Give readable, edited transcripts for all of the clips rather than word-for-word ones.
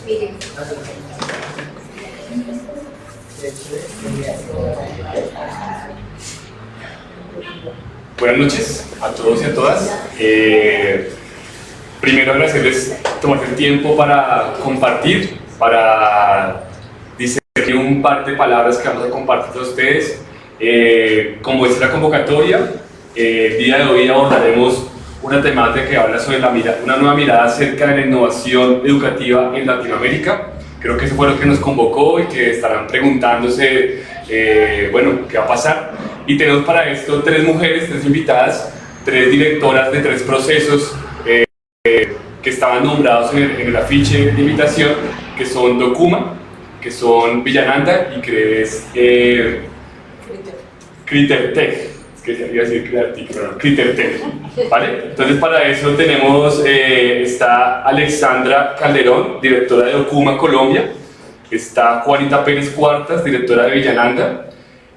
Miguel. Buenas noches a todos y a todas. Primero agradecerles tomarse el tiempo para compartir, para discernir un par de palabras que vamos a compartir a ustedes. Como es la convocatoria, el día de hoy abordaremos una temática que habla sobre una nueva mirada acerca de la innovación educativa en Latinoamérica. Creo que eso fue lo que nos convocó y que estarán preguntándose, bueno, ¿qué va a pasar? Y tenemos para esto tres mujeres, tres invitadas, tres directoras de tres procesos que estaban nombrados en el afiche de invitación, que son Documa, que son Villananda y que es Critertech. Es que iba a decir Critertech, ¿vale? Entonces para eso tenemos, está Alexandra Calderón, directora de Documa Colombia, está Juanita Pérez Cuartas, directora de Villananda,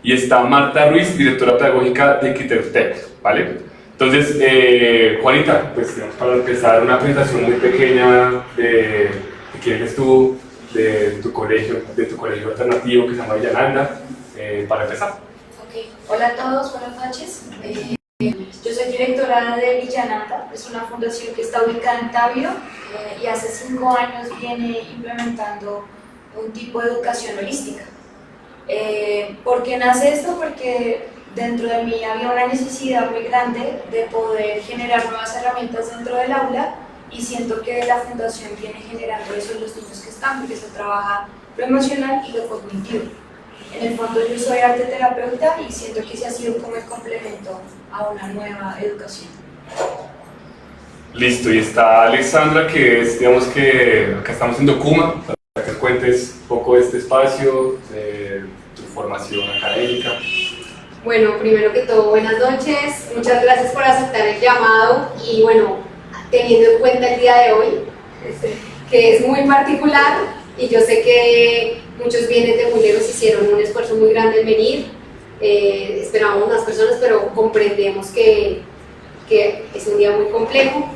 y está Marta Ruiz, directora pedagógica de Critertech, ¿vale? Entonces, Juanita, pues tenemos para empezar una presentación muy pequeña de quién eres tú, de tu colegio alternativo que se llama Villananda, para empezar. Okay. Hola a todos, buenas noches. Yo soy directora de Villananda, es una fundación que está ubicada en Tabio y hace 5 años viene implementando un tipo de educación holística. ¿Por qué nace esto? Porque dentro de mí había una necesidad muy grande de poder generar nuevas herramientas dentro del aula y siento que la fundación viene generando eso en los niños que están, porque se trabaja lo emocional y lo cognitivo. En el fondo yo soy arte terapeuta y siento que ese ha sido como el complemento a una nueva educación. Listo, y está Alexandra, que es, digamos que acá estamos en Documa, para que cuentes un poco de este espacio, de tu formación académica. Bueno, primero que todo, buenas noches, muchas gracias por aceptar el llamado y bueno, teniendo en cuenta el día de hoy, que es muy particular y yo sé que muchos vienen de muy lejos, hicieron un esfuerzo muy grande en venir, esperábamos más personas, pero comprendemos que es un día muy complejo.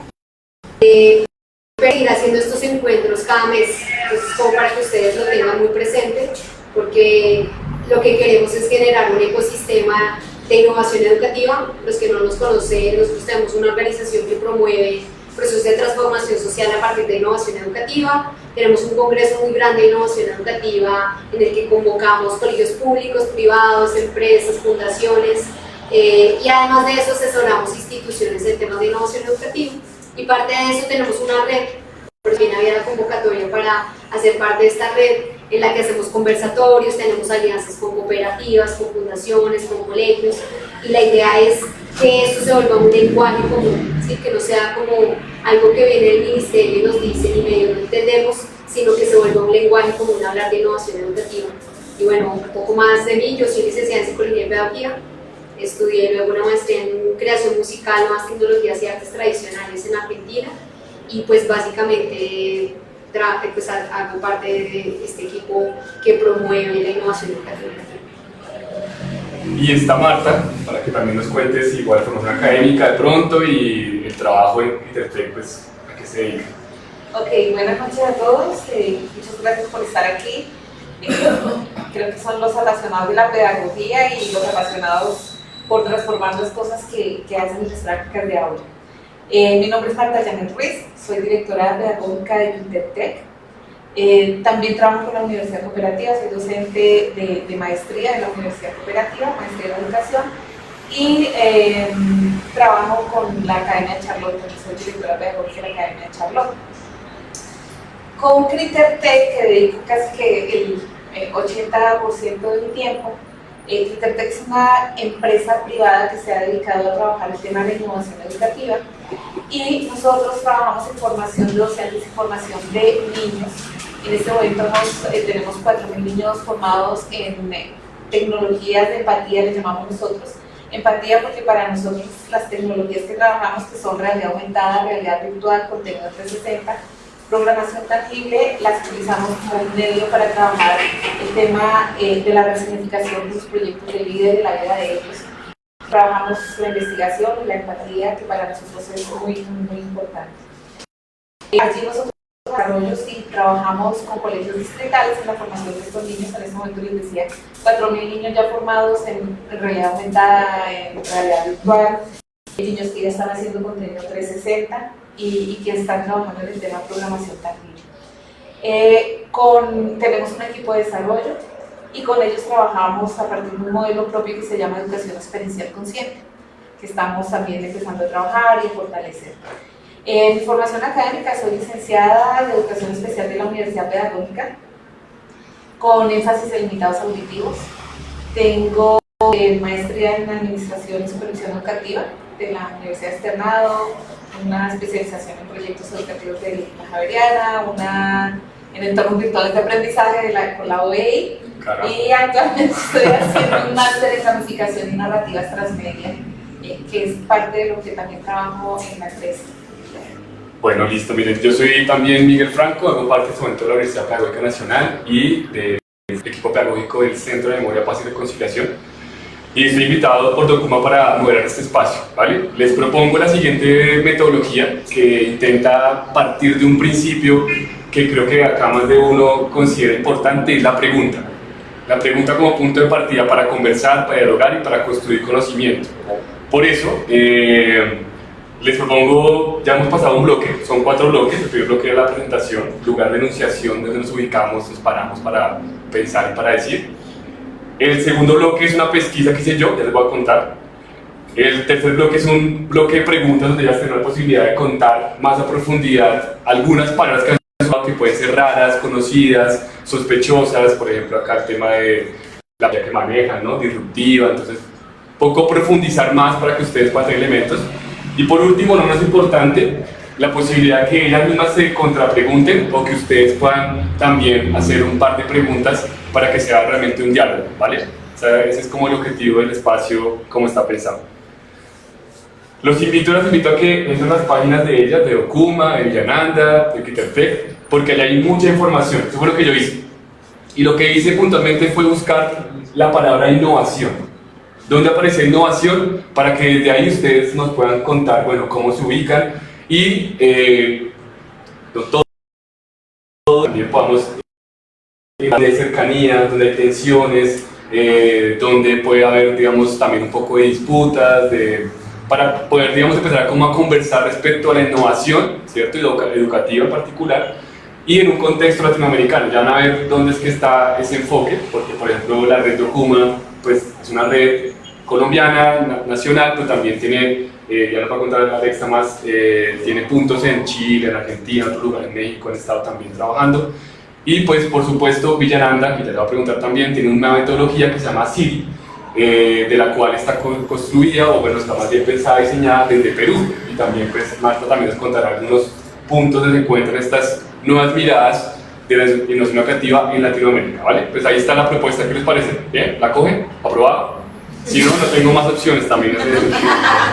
Ir haciendo estos encuentros cada mes, entonces como para que ustedes lo tengan muy presente, porque lo que queremos es generar un ecosistema de innovación educativa. Los que no nos conocen, nosotros tenemos una organización que promueve procesos de transformación social a partir de innovación educativa. Tenemos un congreso muy grande de innovación educativa en el que convocamos colegios públicos, privados, empresas, fundaciones y además de eso asesoramos instituciones en temas de innovación educativa. Y parte de eso tenemos una red, por fin había la convocatoria para hacer parte de esta red en la que hacemos conversatorios, tenemos alianzas con cooperativas, con fundaciones, con colegios, y la idea es que esto se vuelva un lenguaje común, ¿sí? Que no sea como algo que viene del ministerio y nos dicen y medio no entendemos, sino que se vuelva un lenguaje común hablar de innovación educativa. Y bueno, un poco más de mí, yo soy licenciada en Psicología y Pedagogía, estudié luego una maestría en creación musical, nuevas tecnologías y artes tradicionales en Argentina, y pues básicamente pues hago parte de este equipo que promueve la innovación educativa. Y está Marta, para que también nos cuentes igual formación académica de pronto y el trabajo en Critertech, pues a qué se dedica. Ok, buenas noches a todos, muchas gracias por estar aquí. Creo que son los apasionados de la pedagogía y los apasionados por transformar las cosas que hacen en las prácticas de aula. Mi nombre es Marta Janet Ruiz, soy directora pedagógica de Critertech. También trabajo con la Universidad Cooperativa, soy docente de maestría de la Universidad Cooperativa, maestría de educación, y trabajo con la Academia de Charlotte, soy directora pedagógica de la Academia de Charlotte. Con Critertech, que dedico casi que el 80% de mi tiempo, Critertech es una empresa privada que se ha dedicado a trabajar el tema de la innovación educativa y nosotros trabajamos en formación de docentes y formación de niños. En este momento tenemos 4.000 niños formados en tecnologías de empatía, les llamamos nosotros. Empatía porque para nosotros las tecnologías que trabajamos, que son realidad aumentada, realidad virtual, contenido 360, programación tangible, las utilizamos como un medio para trabajar el tema de la resignificación de sus proyectos de vida y de la vida de ellos. Trabajamos la investigación y la empatía, que para nosotros es muy, muy importante. Allí nosotros desarrollos y trabajamos con colegios distritales en la formación de estos niños. En este momento les decía, 4.000 niños ya formados en realidad aumentada, en realidad virtual, niños que ya están haciendo contenido 360 y que están trabajando en el tema de programación también. Tenemos un equipo de desarrollo y con ellos trabajamos a partir de un modelo propio que se llama Educación Experiencial Consciente, que estamos también empezando a trabajar y a fortalecer. En formación académica soy licenciada de Educación Especial de la Universidad Pedagógica, con énfasis en limitados auditivos. Tengo maestría en Administración y Supervisión Educativa de la Universidad Externado, una especialización en proyectos educativos de la Javeriana, una en entornos virtuales de aprendizaje con la OEI, y actualmente estoy haciendo un máster en gamificación y narrativas transmedia, que es parte de lo que también trabajo en la empresa. Bueno, listo. Miren, yo soy también Miguel Franco, hago parte en este momento de la Universidad Pedagógica Nacional y del equipo pedagógico del Centro de Memoria, Paz y Reconciliación. Y estoy invitado por Documa para moderar este espacio, ¿vale? Les propongo la siguiente metodología que intenta partir de un principio que creo que acá más de uno considera importante, es la pregunta. La pregunta como punto de partida para conversar, para dialogar y para construir conocimiento. Por eso, les propongo, ya hemos pasado un bloque, son 4 bloques. El primer bloque era la presentación, lugar de enunciación, donde nos ubicamos, nos paramos para pensar y para decir. El segundo bloque es una pesquisa que hice yo, ya les voy a contar. El tercer bloque es un bloque de preguntas donde ya tienen la posibilidad de contar más a profundidad algunas palabras que pueden ser raras, conocidas, sospechosas, por ejemplo acá el tema de la que manejan, ¿no? Disruptiva, entonces poco profundizar más para que ustedes puedan tener elementos. Y por último, no menos importante, la posibilidad de que ellas mismas se contrapregunten o que ustedes puedan también hacer un par de preguntas para que sea realmente un diálogo, ¿vale? O sea, ese es como el objetivo del espacio, como está pensado. Las invito a que entren las páginas de ellas, de Documa, de Villananda, de Quitertec, porque allá hay mucha información. Eso fue lo que yo hice. Y lo que hice puntualmente fue buscar la palabra innovación. ¿Dónde aparece innovación? Para que desde ahí ustedes nos puedan contar, bueno, cómo se ubican y todo también podamos donde hay cercanía, donde hay tensiones, donde puede haber, digamos, también un poco de disputas, para poder, digamos, empezar como a conversar respecto a la innovación, ¿cierto? Educativa en particular, y en un contexto latinoamericano. Ya van a ver dónde es que está ese enfoque, porque, por ejemplo, la red Documa, pues, es una red colombiana, nacional, pero también tiene, ya nos va a contar Alexa más, tiene puntos en Chile, en Argentina, en otros lugares, en México, han estado también trabajando. Y pues, por supuesto, Villananda, que ya le voy a preguntar también, tiene una metodología que se llama CIRI, de la cual está construida, o bueno, está más bien pensada, diseñada desde Perú. Y también, pues, Marta también nos contará algunos puntos donde se encuentran estas nuevas miradas de la innovación educativa en Latinoamérica, ¿vale? Pues ahí está la propuesta, ¿qué les parece? ¿Bien? ¿La cogen? ¿Aprobada? Si no, no tengo más opciones también,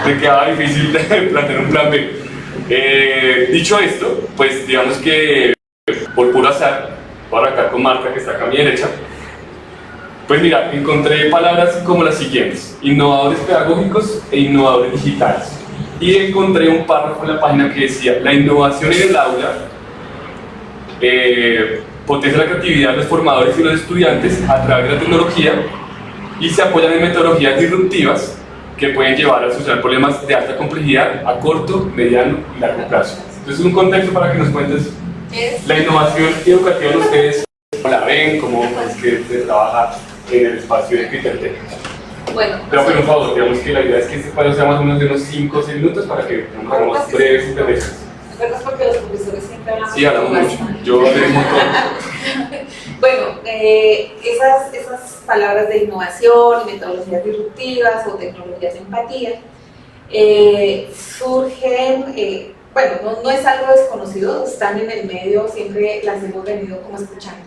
me quedaba difícil de plantear un plan B. Dicho esto, pues digamos que por puro azar, voy a arrancar con Marta, que está acá a mi derecha. Pues mira, encontré palabras como las siguientes: innovadores pedagógicos e innovadores digitales. Y encontré un párrafo en la página que decía: la innovación en el aula potencia la creatividad de los formadores y los estudiantes a través de la tecnología y se apoyan en metodologías disruptivas que pueden llevar a solucionar problemas de alta complejidad a corto, mediano y largo plazo. Entonces, un contexto para que nos cuentes la innovación educativa de ustedes, cómo la ven, cómo es que se trabaja en el espacio de Quitertec. Bueno, pero por favor, digamos que la idea es que este espacio sea más o menos de unos 5 o 6 minutos para que tengamos breves intervenciones. ¿Verdad? Porque los profesores siempre hablan Sí, hablamos mucho. Yo hablé un montón. Bueno, esas palabras de innovación y metodologías disruptivas o tecnologías de empatía surgen, bueno, no es algo desconocido, están en el medio, siempre las hemos venido como escuchando.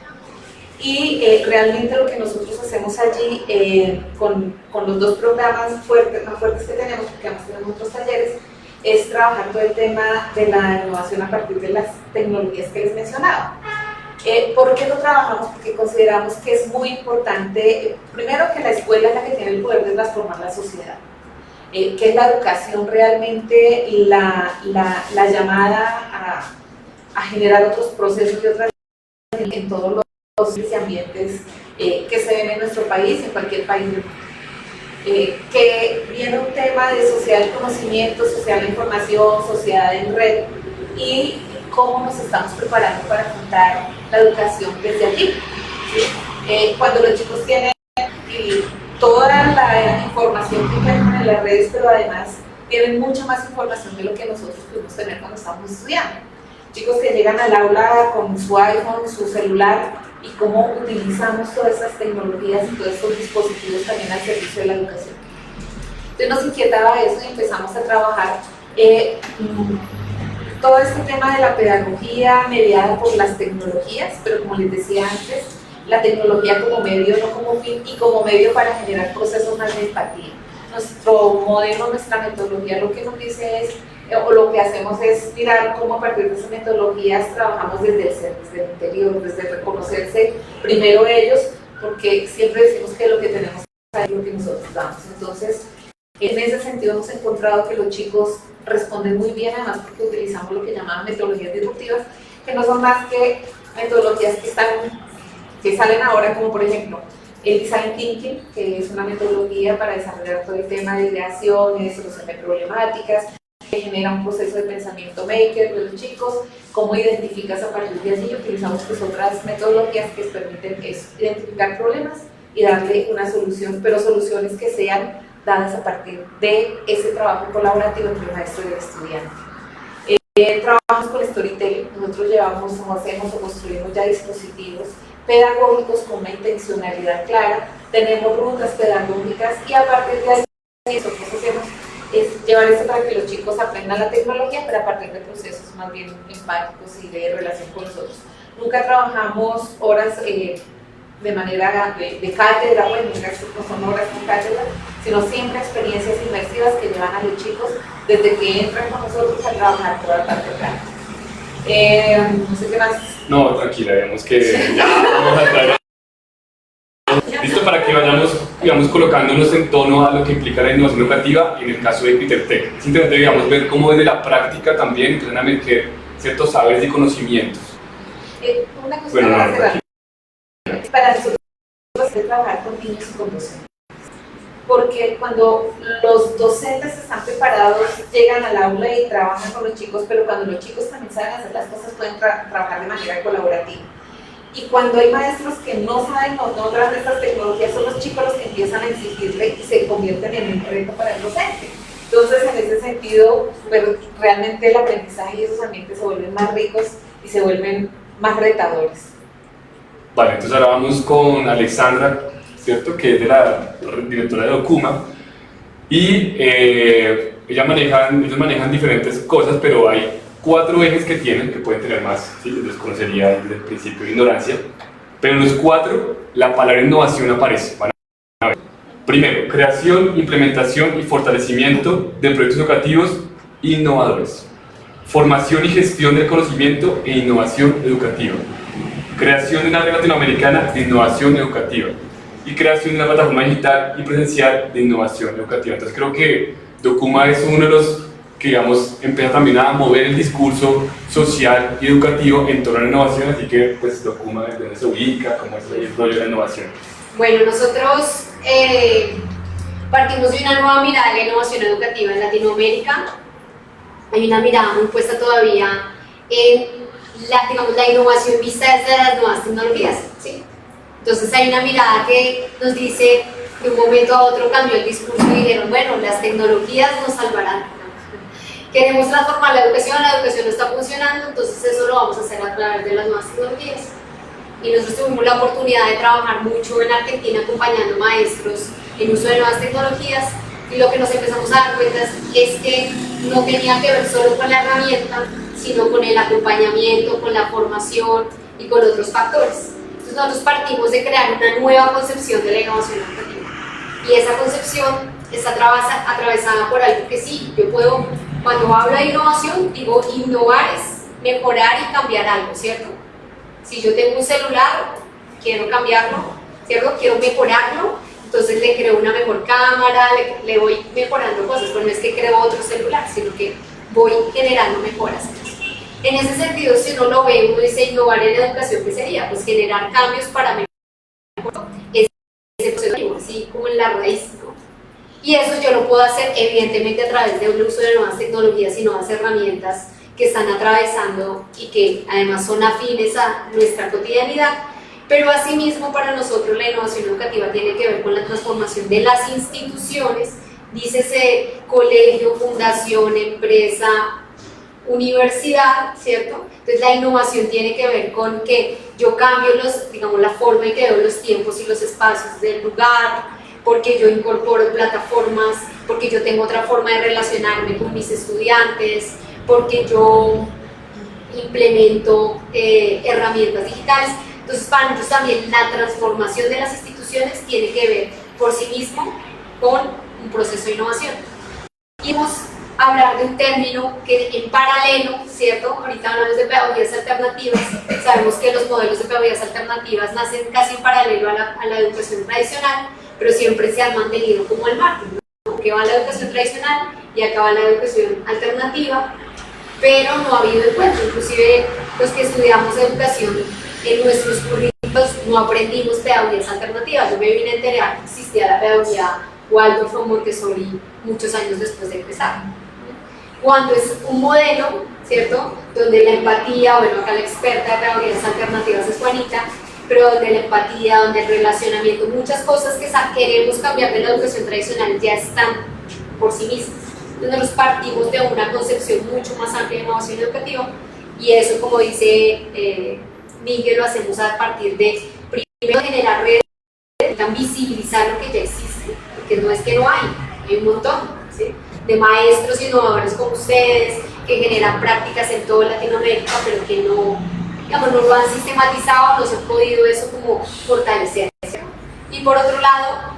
Y realmente lo que nosotros hacemos allí con los 2 programas más fuertes que tenemos, porque además tenemos otros talleres, es trabajar todo el tema de la innovación a partir de las tecnologías que les mencionaba. ¿Por qué lo trabajamos? Porque consideramos que es muy importante, primero, que la escuela es la que tiene el poder de transformar la sociedad, que es la educación realmente la llamada a generar otros procesos y otras en todos los ambientes que se ven en nuestro país, en cualquier país del mundo. Que viene un tema de sociedad del conocimiento, sociedad de la información, sociedad en red, y cómo nos estamos preparando para afrontar la educación desde allí. ¿Sí? Cuando los chicos tienen toda la información que encuentran en las redes, pero además tienen mucha más información de lo que nosotros pudimos tener cuando estábamos estudiando. Chicos que llegan al aula con su iPhone, su celular, y cómo utilizamos todas esas tecnologías y todos estos dispositivos también al servicio de la educación. Entonces nos inquietaba eso y empezamos a trabajar todo este tema de la pedagogía mediada por las tecnologías, pero como les decía antes, la tecnología como medio, no como fin, y como medio para generar procesos más de empatía. Nuestro modelo, nuestra metodología lo que nos dice es, o lo que hacemos es mirar cómo a partir de esas metodologías trabajamos desde el ser, desde el interior, desde reconocerse primero ellos, porque siempre decimos que lo que tenemos es lo que nosotros damos. Entonces, en ese sentido hemos encontrado que los chicos responden muy bien, además porque utilizamos lo que llaman metodologías disruptivas, que no son más que metodologías que salen ahora, como por ejemplo el Design Thinking, que es una metodología para desarrollar todo el tema de ideaciones, solución de problemáticas, que genera un proceso de pensamiento maker de los chicos, cómo identificas a partir de allí. Utilizamos pues otras metodologías que permiten identificar problemas y darle una solución, pero soluciones que sean dadas a partir de ese trabajo colaborativo entre el maestro y el estudiante. Trabajamos con storytelling. Nosotros llevamos o hacemos o construimos ya dispositivos pedagógicos con una intencionalidad clara, tenemos rutas pedagógicas y a partir de ahí nosotros hacemos es llevar esto para que los chicos aprendan la tecnología, pero a partir de procesos más bien empáticos y de relación con nosotros. Nunca trabajamos horas de manera de cátedra, bueno, no son horas con cátedra, sino siempre experiencias inmersivas que llevan a los chicos desde que entran con nosotros a trabajar toda la parte práctica. No sé qué más. No, tranquila, digamos que ya vamos a traer. Listo, para que vayamos, digamos, colocándonos en tono a lo que implica la innovación educativa en el caso de Petertech. Es interesante, digamos, ver cómo desde la práctica también empiezan a emerger ciertos saberes y conocimientos. Una cosa Bueno, para no, cerrar. Para nosotros es trabajar con niños y con docentes. Porque cuando los docentes están preparados, llegan al aula y trabajan con los chicos, pero cuando los chicos también saben hacer las cosas, pueden trabajar de manera colaborativa. Y cuando hay maestros que no saben o no logran estas tecnologías, son los chicos los que empiezan a exigirle y se convierten en un reto para el docente. Entonces, en ese sentido, pues, realmente el aprendizaje y esos ambientes se vuelven más ricos y se vuelven más retadores. Vale, entonces ahora vamos con Alexandra, ¿cierto? Que es de la directora de Documa. Y ellos manejan diferentes cosas, pero hay 4 ejes que tienen, que pueden tener más, ¿sí? Les desconocería desde el principio de ignorancia, pero en los 4 la palabra innovación aparece. Van a ver. Primero, creación, implementación y fortalecimiento de proyectos educativos innovadores. Formación y gestión del conocimiento e innovación educativa. Creación de una red latinoamericana de innovación educativa. Y creación de una plataforma digital y presencial de innovación educativa. Entonces creo que Documa es uno de los que, digamos, empieza también a mover el discurso social y educativo en torno a la innovación, así que pues Documa desde donde se ubica, cómo es el rollo de la innovación. Bueno, nosotros partimos de una nueva mirada de la innovación educativa en Latinoamérica. Hay una mirada muy puesta todavía en la innovación vista desde las nuevas tecnologías, ¿sí? Entonces hay una mirada que nos dice, de un momento a otro cambió el discurso y dijeron, bueno, las tecnologías nos salvarán. Queremos transformar la educación no está funcionando, entonces eso lo vamos a hacer a través de las nuevas tecnologías. Y nosotros tuvimos la oportunidad de trabajar mucho en Argentina acompañando maestros en uso de nuevas tecnologías, y lo que nos empezamos a dar cuenta es que no tenía que ver solo con la herramienta, sino con el acompañamiento, con la formación y con otros factores. Entonces nosotros partimos de crear una nueva concepción de la innovación educativa, y esa concepción está atravesada por algo que sí, yo puedo, cuando hablo de innovación, digo innovar es mejorar y cambiar algo, ¿cierto? Si yo tengo un celular, quiero cambiarlo, ¿cierto? Quiero mejorarlo, entonces le creo una mejor cámara, le voy mejorando cosas, pero no es que creo otro celular, sino que voy generando mejoras. En ese sentido, si uno lo ve, uno dice innovar en educación, ¿qué sería? Pues generar cambios para mejorar ese proceso, así como en la raíz, ¿no? Y eso yo lo puedo hacer evidentemente a través del uso de nuevas tecnologías y nuevas herramientas que están atravesando y que además son afines a nuestra cotidianidad, pero asimismo para nosotros la innovación educativa tiene que ver con la transformación de las instituciones, dícese colegio, fundación, empresa, universidad, ¿cierto? Entonces la innovación tiene que ver con que yo cambio digamos, la forma en que veo los tiempos y los espacios del lugar, porque yo incorporo plataformas, porque yo tengo otra forma de relacionarme con mis estudiantes, porque yo implemento herramientas digitales. Entonces para nosotros también la transformación de las instituciones tiene que ver por sí mismo con un proceso de innovación. Y vamos a hablar de un término que en paralelo, ¿cierto? Ahorita hablamos de pedagogías alternativas, sabemos que los modelos de pedagogías alternativas nacen casi en paralelo a la educación tradicional, pero siempre se han mantenido como el margen, ¿no? Que va la educación tradicional y acá va la educación alternativa, pero no ha habido encuentro. Inclusive los que estudiamos educación en nuestros currículos no aprendimos pedagogías alternativas. Yo me vine a enterar que existía la pedagogía Waldorf o Montessori muchos años después de empezar. Cuando es un modelo, ¿cierto? Donde la empatía, bueno, acá la experta de pedagogías alternativas es Juanita, pero donde la empatía, donde el relacionamiento, muchas cosas que queremos cambiar de la educación tradicional ya están por sí mismas. Entonces nosotros partimos de una concepción mucho más amplia de innovación educativa y eso, como dice Miguel, lo hacemos a partir de, primero, generar redes que puedan visibilizar lo que ya existe, porque no es que no hay un montón, ¿sí? De maestros innovadores como ustedes, que generan prácticas en toda Latinoamérica, pero que no, digamos, no lo han sistematizado, no se ha podido eso como fortalecer. Y por otro lado,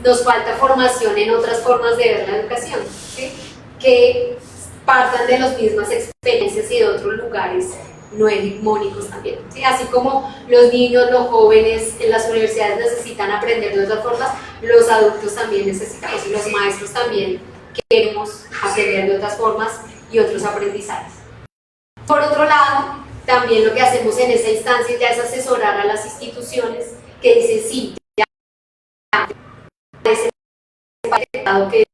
nos falta formación en otras formas de ver la educación, ¿sí? Que partan de las mismas experiencias y de otros lugares no hegemónicos también, ¿sí? Así como los niños, los jóvenes en las universidades necesitan aprender de otras formas, los adultos también necesitamos y los maestros también queremos aprender de otras formas y otros aprendizajes. Por otro lado, también lo que hacemos en esa instancia ya es asesorar a las instituciones que dicen sí, ya parece que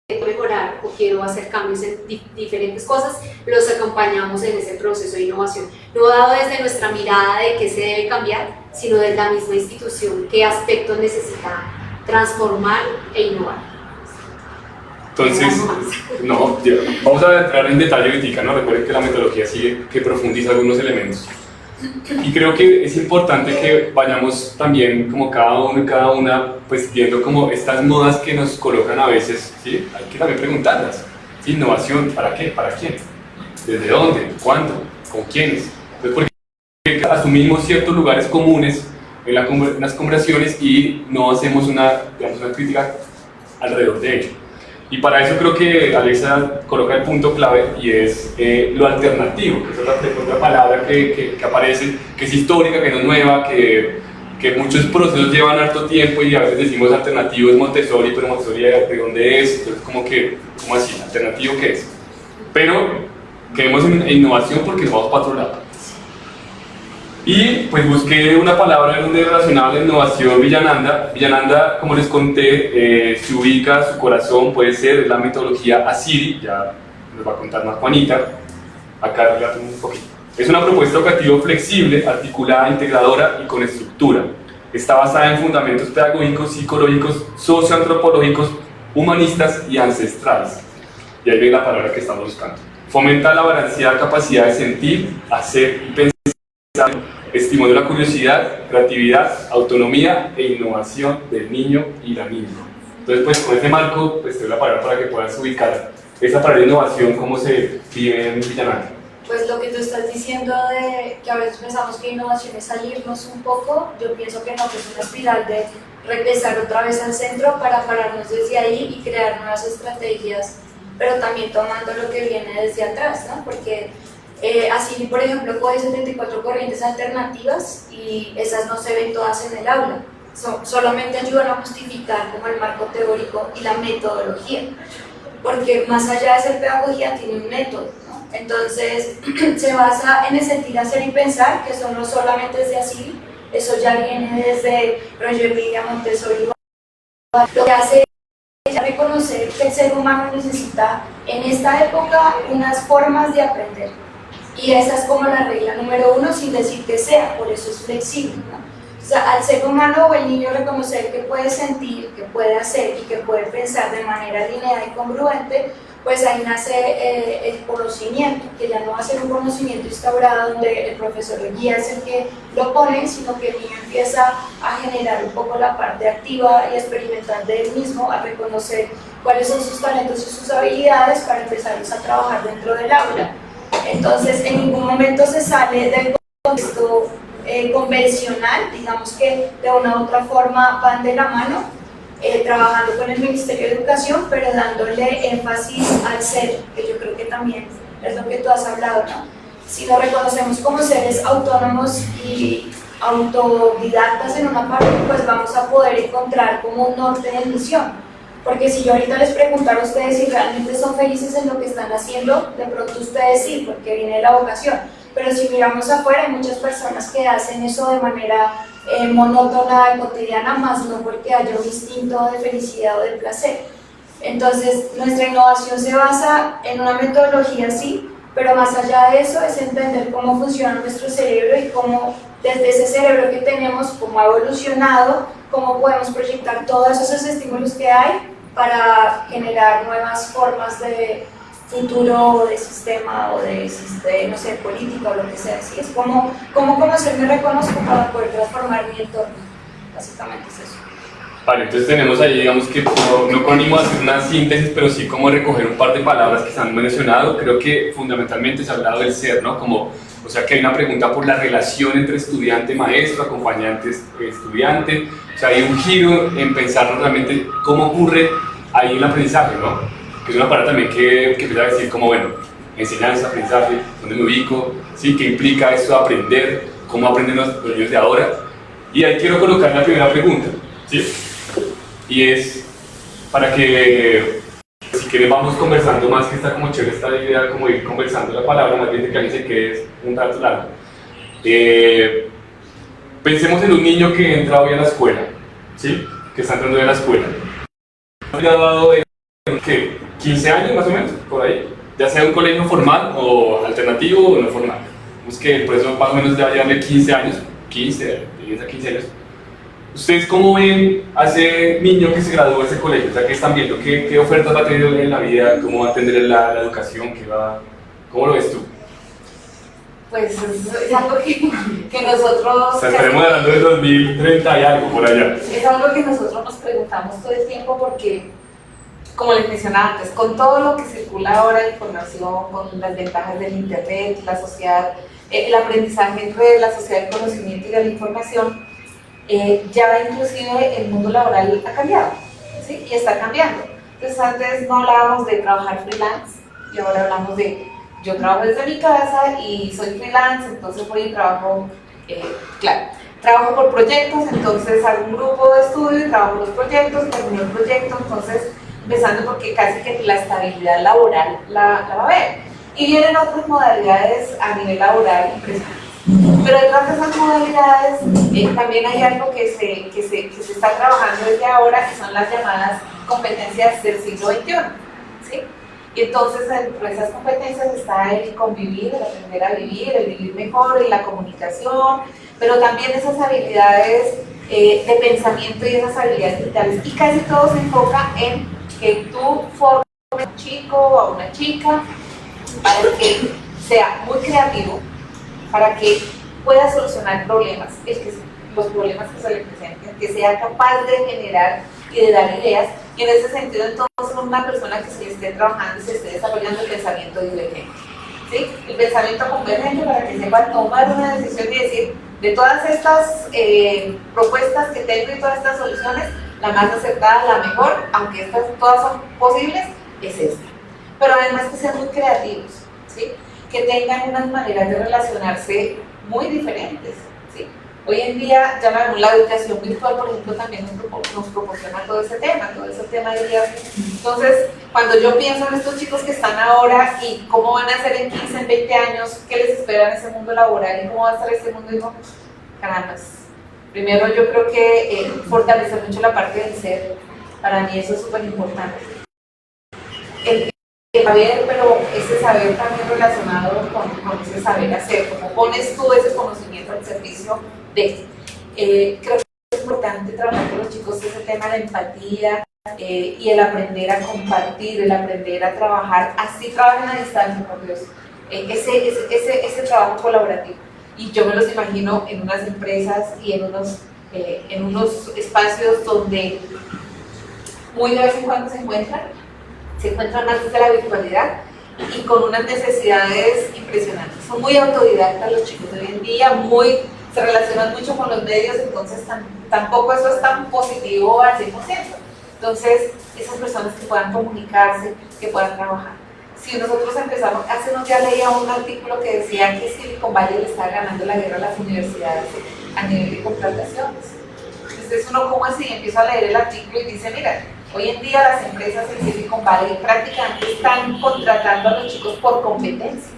quiero mejorar o quiero hacer cambios en diferentes cosas, los acompañamos en ese proceso de innovación, no dado desde nuestra mirada de qué se debe cambiar, sino desde la misma institución, qué aspectos necesita transformar e innovar. Entonces, no, vamos a entrar en detalle ahorita, ¿no? Recuerden que la metodología sigue, que profundiza algunos elementos. Y creo que es importante que vayamos también como cada uno y cada una, pues viendo como estas modas que nos colocan a veces, ¿sí? Hay que también preguntarlas, ¿sí? Innovación, ¿para qué? ¿Para quién? ¿Desde dónde? ¿Cuándo? ¿Con quiénes? Entonces, porque asumimos ciertos lugares comunes en las conversaciones y no hacemos digamos, una crítica alrededor de ello. Y para eso creo que Alexa coloca el punto clave y es lo alternativo, que es otra palabra que aparece, que es histórica, que no es nueva, que muchos procesos llevan harto tiempo y a veces decimos alternativo es Montessori, pero Montessori ¿de dónde es? Entonces ¿cómo así? ¿Alternativo qué es? Pero queremos en innovación porque nos vamos para otro lado. Y pues busqué una palabra donde relacionaba la innovación Villananda. Villananda, como les conté, se ubica, su corazón puede ser la metodología ASIRI, ya nos va a contar más Juanita, acá relato un poquito. Es una propuesta educativa flexible, articulada, integradora y con estructura. Está basada en fundamentos pedagógicos, psicológicos, socioantropológicos, humanistas y ancestrales. Y ahí viene la palabra que estamos buscando. Fomenta la balanceada capacidad de sentir, hacer y pensar. Estimula la curiosidad, creatividad, autonomía e innovación del niño y la niña. Entonces, pues con este marco, pues te doy la palabra para que puedas ubicar esa palabra de innovación, cómo se vive en Villananda. Pues lo que tú estás diciendo de que a veces pensamos que innovación es salirnos un poco, yo pienso que no, que es una espiral de regresar otra vez al centro para pararnos desde ahí y crear nuevas estrategias, pero también tomando lo que viene desde atrás, ¿no? Porque así, por ejemplo, coge 74 corrientes alternativas y esas no se ven todas en el aula, solamente ayudan a justificar como el marco teórico y la metodología, porque más allá de ser pedagogía tiene un método, ¿no? Entonces, se basa en el sentir, hacer y pensar, que eso no solamente es de así, eso ya viene desde Roger William Montessori. Lo que hace es reconocer que el ser humano necesita en esta época unas formas de aprender. Y esa es como la regla número 1, sin decir que sea, por eso es flexible, ¿no? O sea, al ser humano o el niño reconocer que puede sentir, que puede hacer y que puede pensar de manera lineal y congruente, pues ahí nace el conocimiento, que ya no va a ser un conocimiento instaurado donde el profesor o guía es el que lo pone, sino que el niño empieza a generar un poco la parte activa y experimental de él mismo, a reconocer cuáles son sus talentos y sus habilidades para empezarlos a trabajar dentro del aula. Entonces, en ningún momento se sale del contexto convencional, digamos que de una u otra forma van de la mano, trabajando con el Ministerio de Educación, pero dándole énfasis al ser, que yo creo que también es lo que tú has hablado, ¿no? Si nos reconocemos como seres autónomos y autodidactas en una parte, pues vamos a poder encontrar como un norte de misión. Porque si yo ahorita les preguntara a ustedes si realmente son felices en lo que están haciendo, de pronto ustedes sí, porque viene la vocación. Pero si miramos afuera, hay muchas personas que hacen eso de manera monótona, cotidiana, más no porque haya un instinto de felicidad o de placer. Entonces, nuestra innovación se basa en una metodología, sí, pero más allá de eso es entender cómo funciona nuestro cerebro y cómo desde ese cerebro que tenemos, cómo ha evolucionado, cómo podemos proyectar todos esos estímulos que hay para generar nuevas formas de futuro, de sistema o de no sé, política o lo que sea. Así es como conocerme, reconozco para poder transformar mi entorno. Básicamente es eso. Vale, entonces tenemos ahí, digamos que no con ánimo de hacer una síntesis, pero sí como recoger un par de palabras que se han mencionado. Creo que fundamentalmente se ha hablado del ser, ¿no? Como, o sea, que hay una pregunta por la relación entre estudiante-maestro, acompañante-estudiante. O sea, hay un giro en pensar realmente cómo ocurre ahí el aprendizaje, ¿no? Que es una palabra también que empieza a decir como, bueno, enseñanza, aprendizaje, dónde me ubico, ¿sí? ¿Qué implica esto de aprender? ¿Cómo aprenden los niños de ahora? Y ahí quiero colocar la primera pregunta, ¿sí? Y es para que, si quieren, vamos conversando más, que está como chévere esta idea, como ir conversando la palabra, más bien de que alguien se quede un rato largo. Pensemos en un niño que entra hoy a la escuela, ¿sí? Que está entrando hoy a la escuela. ¿Ha graduado de qué? 15 años más o menos, por ahí? Ya sea un colegio formal o alternativo o no formal. Es que por eso más o menos ya llevan 15 años, 15, 10 a 15 años. ¿Ustedes cómo ven a ese niño que se graduó de ese colegio? O sea, ¿qué están viendo? ¿Qué ofertas va a tener en la vida? ¿Cómo va a atender la educación? ¿Cómo lo ves tú? Pues es algo que nosotros... O sea, estaremos hablando de 2030 y algo por allá. Es algo que nosotros nos preguntamos todo el tiempo porque, como les mencionaba antes, con todo lo que circula ahora de información, con las ventajas del internet, la sociedad, el aprendizaje entre la sociedad del conocimiento y de la información, ya inclusive el mundo laboral ha cambiado, ¿sí? Y está cambiando. Entonces antes no hablábamos de trabajar freelance y ahora hablamos de yo trabajo desde mi casa y soy freelance, entonces voy y trabajo, trabajo por proyectos, entonces hago un grupo de estudio y trabajo los proyectos, termino el proyecto, entonces empezando porque casi que la estabilidad laboral la va a ver. Y vienen otras modalidades a nivel laboral impresionantes. Pero detrás de esas modalidades también hay algo que se está trabajando desde ahora, que son las llamadas competencias del siglo XXI, ¿sí? Y entonces entre esas competencias está el convivir, el aprender a vivir, el vivir mejor, la comunicación, pero también esas habilidades de pensamiento y esas habilidades digitales. Y casi todo se enfoca en que tú formes a un chico o a una chica para que sea muy creativo, para que pueda solucionar problemas, los problemas que se le presenten, que sea capaz de generar y de dar ideas, y en ese sentido entonces una persona que se esté trabajando y se esté desarrollando el pensamiento divergente, ¿sí? El pensamiento convergente para que sepa tomar una decisión y decir, de todas estas propuestas que tengo y todas estas soluciones, la más acertada, la mejor, aunque estas todas son posibles, es esta. Pero además que sean muy creativos, ¿sí? Que tengan unas maneras de relacionarse muy diferentes, ¿sí? Hoy en día, ya la educación virtual, por ejemplo, también nos proporciona todo ese tema de ideas Entonces, cuando yo pienso en estos chicos que están ahora y cómo van a ser en 15, en 20 años, qué les espera en ese mundo laboral y cómo va a estar este mundo, digo, caramba, primero yo creo que fortalecer mucho la parte del ser, para mí eso es súper importante. El saber, pero ese saber también relacionado con ese saber hacer, como pones tú ese conocimiento al servicio de. Creo que es importante trabajar con los chicos ese tema de empatía y el aprender a compartir, el aprender a trabajar, así trabajen a distancia, por Dios, ese trabajo colaborativo. Y yo me los imagino en unas empresas y en unos espacios donde muy de vez en cuando se encuentran más desde la virtualidad y con unas necesidades impresionantes. Son muy autodidactas los chicos de hoy en día, se relacionan mucho con los medios, entonces tampoco eso es tan positivo al 100%. Entonces, esas personas que puedan comunicarse, que puedan trabajar. Si nosotros empezamos, hace unos días leía un artículo que decía que Silicon Valley le está ganando la guerra a las universidades a nivel de contrataciones. Entonces uno, ¿cómo así? Empiezo a leer el artículo y dice, mira, hoy en día las empresas en Silicon Valley prácticamente están contratando a los chicos por competencias.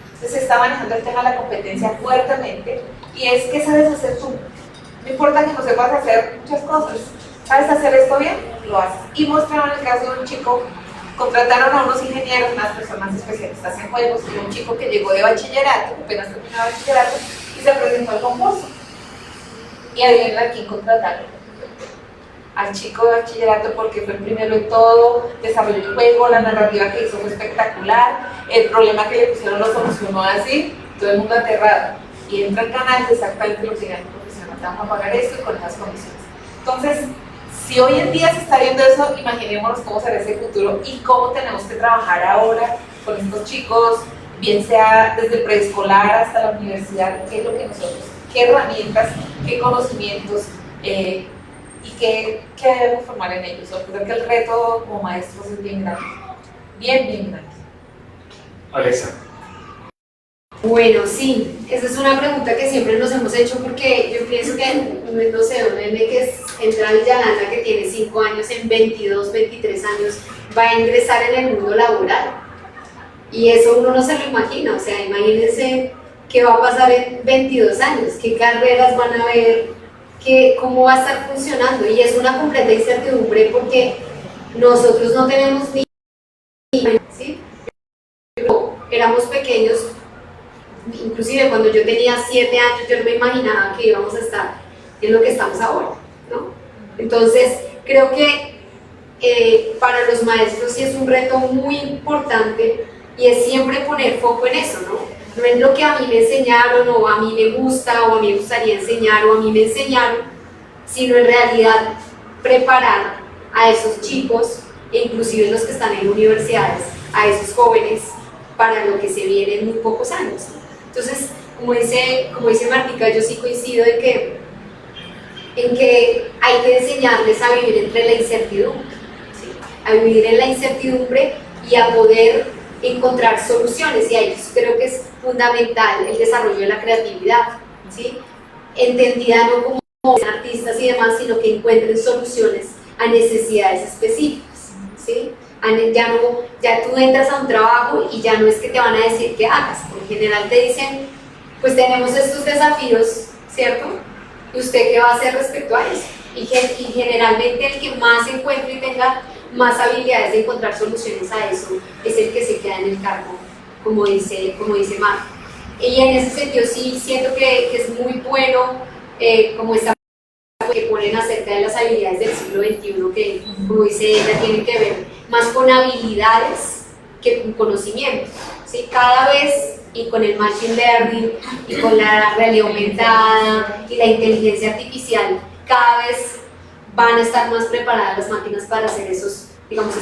Entonces se está manejando el tema de la competencia fuertemente y es que sabes hacer tú. No importa que no sepas hacer muchas cosas. ¿Sabes hacer esto bien? Lo haces. Y mostraron el caso de un chico, contrataron a unos ingenieros, unas personas especialistas en juegos, y un chico que llegó de bachillerato, apenas terminó bachillerato, y se presentó al concurso. Y adivinen a quién contrataron. Al chico de bachillerato, porque fue el primero en todo, desarrolló el juego, la narrativa que hizo fue espectacular, el problema que le pusieron lo solucionó así, todo el mundo aterrado. Y entra al canal de exactamente lo que gana el profesional, te vamos a pagar esto y con esas condiciones. Entonces, si hoy en día se está viendo eso, imaginémonos cómo será ese futuro y cómo tenemos que trabajar ahora con estos chicos, bien sea desde el preescolar hasta la universidad, qué es lo que nosotros, qué herramientas, qué conocimientos y qué debemos formar en ellos. Yo creo que el reto como maestros es bien grande, bien grande. Alexa. Bueno, sí, esa es una pregunta que siempre nos hemos hecho porque yo pienso que, no sé, un nene que entra a Villalanda que tiene 5 años, en 22, 23 años, va a ingresar en el mundo laboral. Y eso uno no se lo imagina, o sea, imagínense qué va a pasar en 22 años, qué carreras van a haber, cómo va a estar funcionando. Y es una completa incertidumbre porque nosotros no tenemos ni idea, ¿sí? Éramos pequeños. Inclusive cuando yo tenía 7 años, yo no me imaginaba que íbamos a estar en lo que estamos ahora, ¿no? Entonces, creo que para los maestros sí es un reto muy importante y es siempre poner foco en eso, ¿no? No es lo que a mí me enseñaron o a mí me gusta o a mí me gustaría enseñar o a mí me enseñaron, sino en realidad preparar a esos chicos e inclusive los que están en universidades, a esos jóvenes para lo que se viene en muy pocos años. Entonces, como dice Martica, yo sí coincido en que hay que enseñarles a vivir entre la incertidumbre, ¿sí? A vivir en la incertidumbre y a poder encontrar soluciones, y ahí creo que es fundamental el desarrollo de la creatividad, ¿sí? Entendida no como artistas y demás, sino que encuentren soluciones a necesidades específicas, ¿sí? Ya tú entras a un trabajo y ya no es que te van a decir qué hagas, por general te dicen, pues tenemos estos desafíos, ¿cierto? ¿Y usted qué va a hacer respecto a eso? Y generalmente el que más encuentre y tenga más habilidades de encontrar soluciones a eso es el que se queda en el cargo, como dice Marco. Y en ese sentido sí siento que es muy bueno como esta que ponen acerca de las habilidades del siglo XXI, que como dice ella, tienen que ver más con habilidades que con conocimientos, ¿sí? Cada vez, y con el machine learning, y con la realidad aumentada, y la inteligencia artificial, cada vez van a estar más preparadas las máquinas para hacer esos, digamos,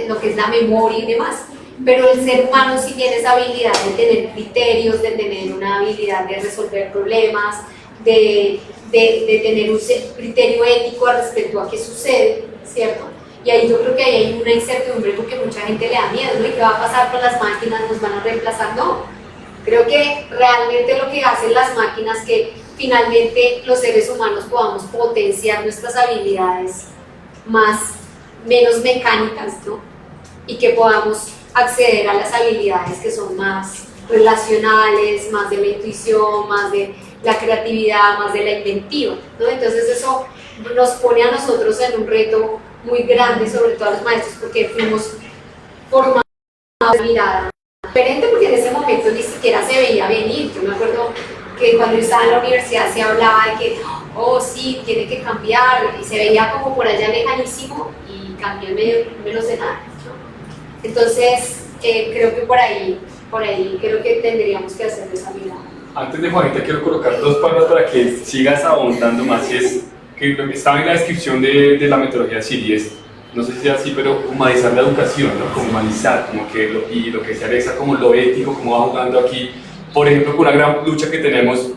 lo que es la memoria y demás. Pero el ser humano sí tiene esa habilidad de tener criterios, de tener una habilidad de resolver problemas, de tener un criterio ético al respecto a qué sucede, ¿cierto? Y ahí yo creo que ahí hay una incertidumbre porque mucha gente le da miedo, ¿no? ¿Y qué va a pasar con las máquinas? ¿Nos van a reemplazar? No. Creo que realmente lo que hacen las máquinas es que finalmente los seres humanos podamos potenciar nuestras habilidades menos mecánicas, ¿no? y que podamos acceder a las habilidades que son más relacionales, más de la intuición, más de la creatividad, más de la inventiva, ¿no? Entonces eso nos pone a nosotros en un reto muy grande, sobre todo a los maestros, porque fuimos formados de mirada diferente, porque en ese momento ni siquiera se veía venir. Yo me acuerdo que cuando yo estaba en la universidad se hablaba de que, oh sí, tiene que cambiar, y se veía como por allá lejanísimo, y cambió en menos de nada, ¿no? Entonces, creo que por ahí creo que tendríamos que hacer esa mirada. Antes de Juanita quiero colocar dos palabras para que sigas ahondando más, y es que lo que estaba en la descripción de la metodología Siri es, no sé si es así, pero humanizar la educación, ¿no? Como humanizar, como que y lo que decía Alexa, como lo ético, como va jugando aquí, por ejemplo, con una gran lucha que tenemos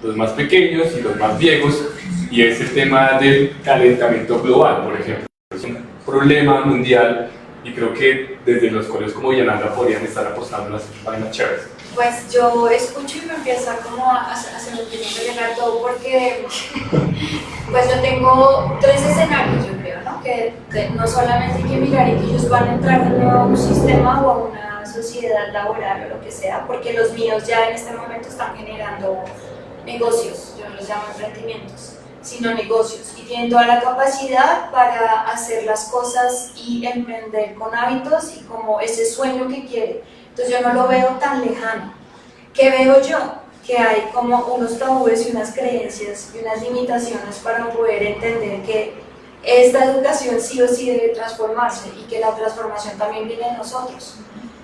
los más pequeños y los más viejos, y es el tema del calentamiento global, por ejemplo. Es un problema mundial y creo que desde los colegios como Villananda podrían estar apostando las vainas chéveres. Pues yo escucho y me empieza como a hacer un llegar todo porque pues yo tengo tres escenarios, yo creo, ¿no? Que no solamente hay que mirar y que ellos van a entrar de nuevo a un sistema o a una sociedad laboral o lo que sea, porque los míos ya en este momento están generando negocios, yo los llamo emprendimientos, sino negocios, y tienen toda la capacidad para hacer las cosas y emprender con hábitos y como ese sueño que quiere. Entonces yo no lo veo tan lejano. ¿Qué veo yo? Que hay como unos tabúes y unas creencias y unas limitaciones para poder entender que esta educación sí o sí debe transformarse y que la transformación también viene de nosotros.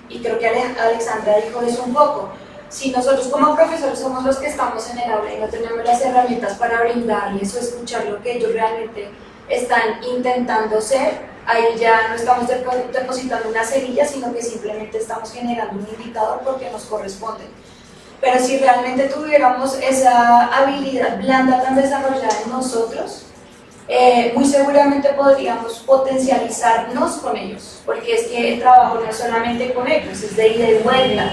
Y creo que Alexandra dijo eso un poco. Si nosotros como profesores somos los que estamos en el aula y no tenemos las herramientas para brindarles o escuchar lo que ellos realmente están intentando ser, ahí ya no estamos depositando una semilla, sino que simplemente estamos generando un indicador porque nos corresponde. Pero si realmente tuviéramos esa habilidad blanda tan desarrollada en nosotros, muy seguramente podríamos potencializarnos con ellos, porque es que el trabajo no es solamente con ellos, es de ida y vuelta.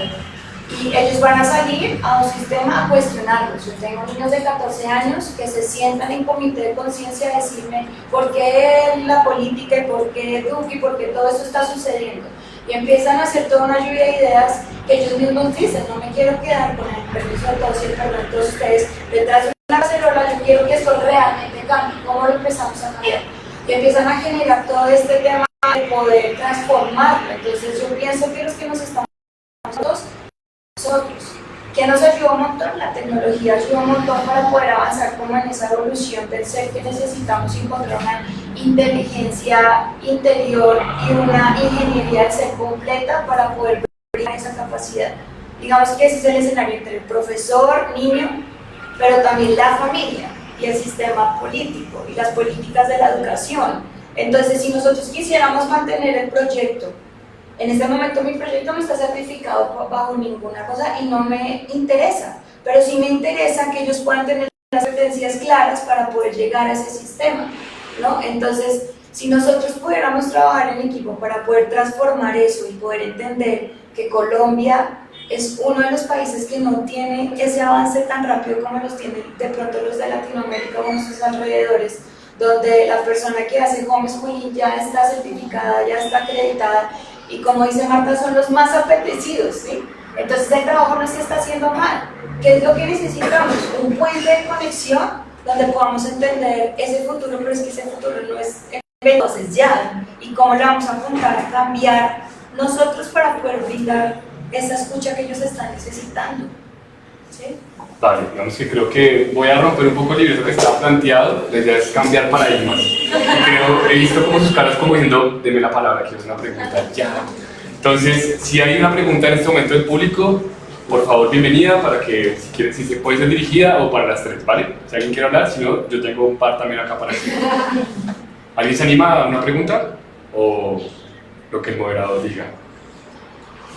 Y ellos van a salir a un sistema a cuestionarlos. Yo tengo niños de 14 años que se sientan en comité de conciencia a decirme por qué la política y por qué Duque y por qué todo esto está sucediendo. Y empiezan a hacer toda una lluvia de ideas que ellos mismos dicen, no me quiero quedar con el permiso de todos y el perdón de todos ustedes detrás de una cacerola, yo quiero que esto realmente cambie. ¿Cómo lo empezamos a cambiar? Y empiezan a generar todo este tema de poder transformarlo. Entonces yo pienso que los que nos estamos nosotros, que nos ayuda un montón, la tecnología ayuda un montón para poder avanzar como en esa evolución del ser que necesitamos, encontrar una inteligencia interior y una ingeniería del ser completa para poder brindar esa capacidad. Digamos que ese es el escenario entre el profesor, niño, pero también la familia y el sistema político y las políticas de la educación. Entonces, si nosotros quisiéramos mantener el proyecto, en este momento mi proyecto no está certificado bajo ninguna cosa y no me interesa, pero sí me interesa que ellos puedan tener las competencias claras para poder llegar a ese sistema, ¿no? Entonces, si nosotros pudiéramos trabajar en equipo para poder transformar eso y poder entender que Colombia es uno de los países que no tiene ese avance tan rápido como los tienen de pronto los de Latinoamérica o nuestros alrededores, donde la persona que hace homeschooling ya está certificada, ya está acreditada, y como dice Marta, son los más apetecidos, ¿sí? Entonces el trabajo no se está haciendo mal. ¿Qué es lo que necesitamos? Un puente de conexión donde podamos entender ese futuro, pero es que ese futuro no es entonces ya. ¿Y cómo le vamos a apuntar a cambiar nosotros para poder brindar esa escucha que ellos están necesitando? ¿Sí? Vale, digamos que creo que voy a romper un poco el libreto que estaba planteado, la idea es cambiar paradigmas. He visto como sus caras como diciendo, deme la palabra, quiero hacer una pregunta ya. Entonces, si hay una pregunta en este momento del público, por favor, bienvenida para que, si se puede ser dirigida o para las tres, ¿vale? Si alguien quiere hablar, si no, yo tengo un par también acá para decir. ¿Alguien se anima a una pregunta? ¿O lo que el moderador diga?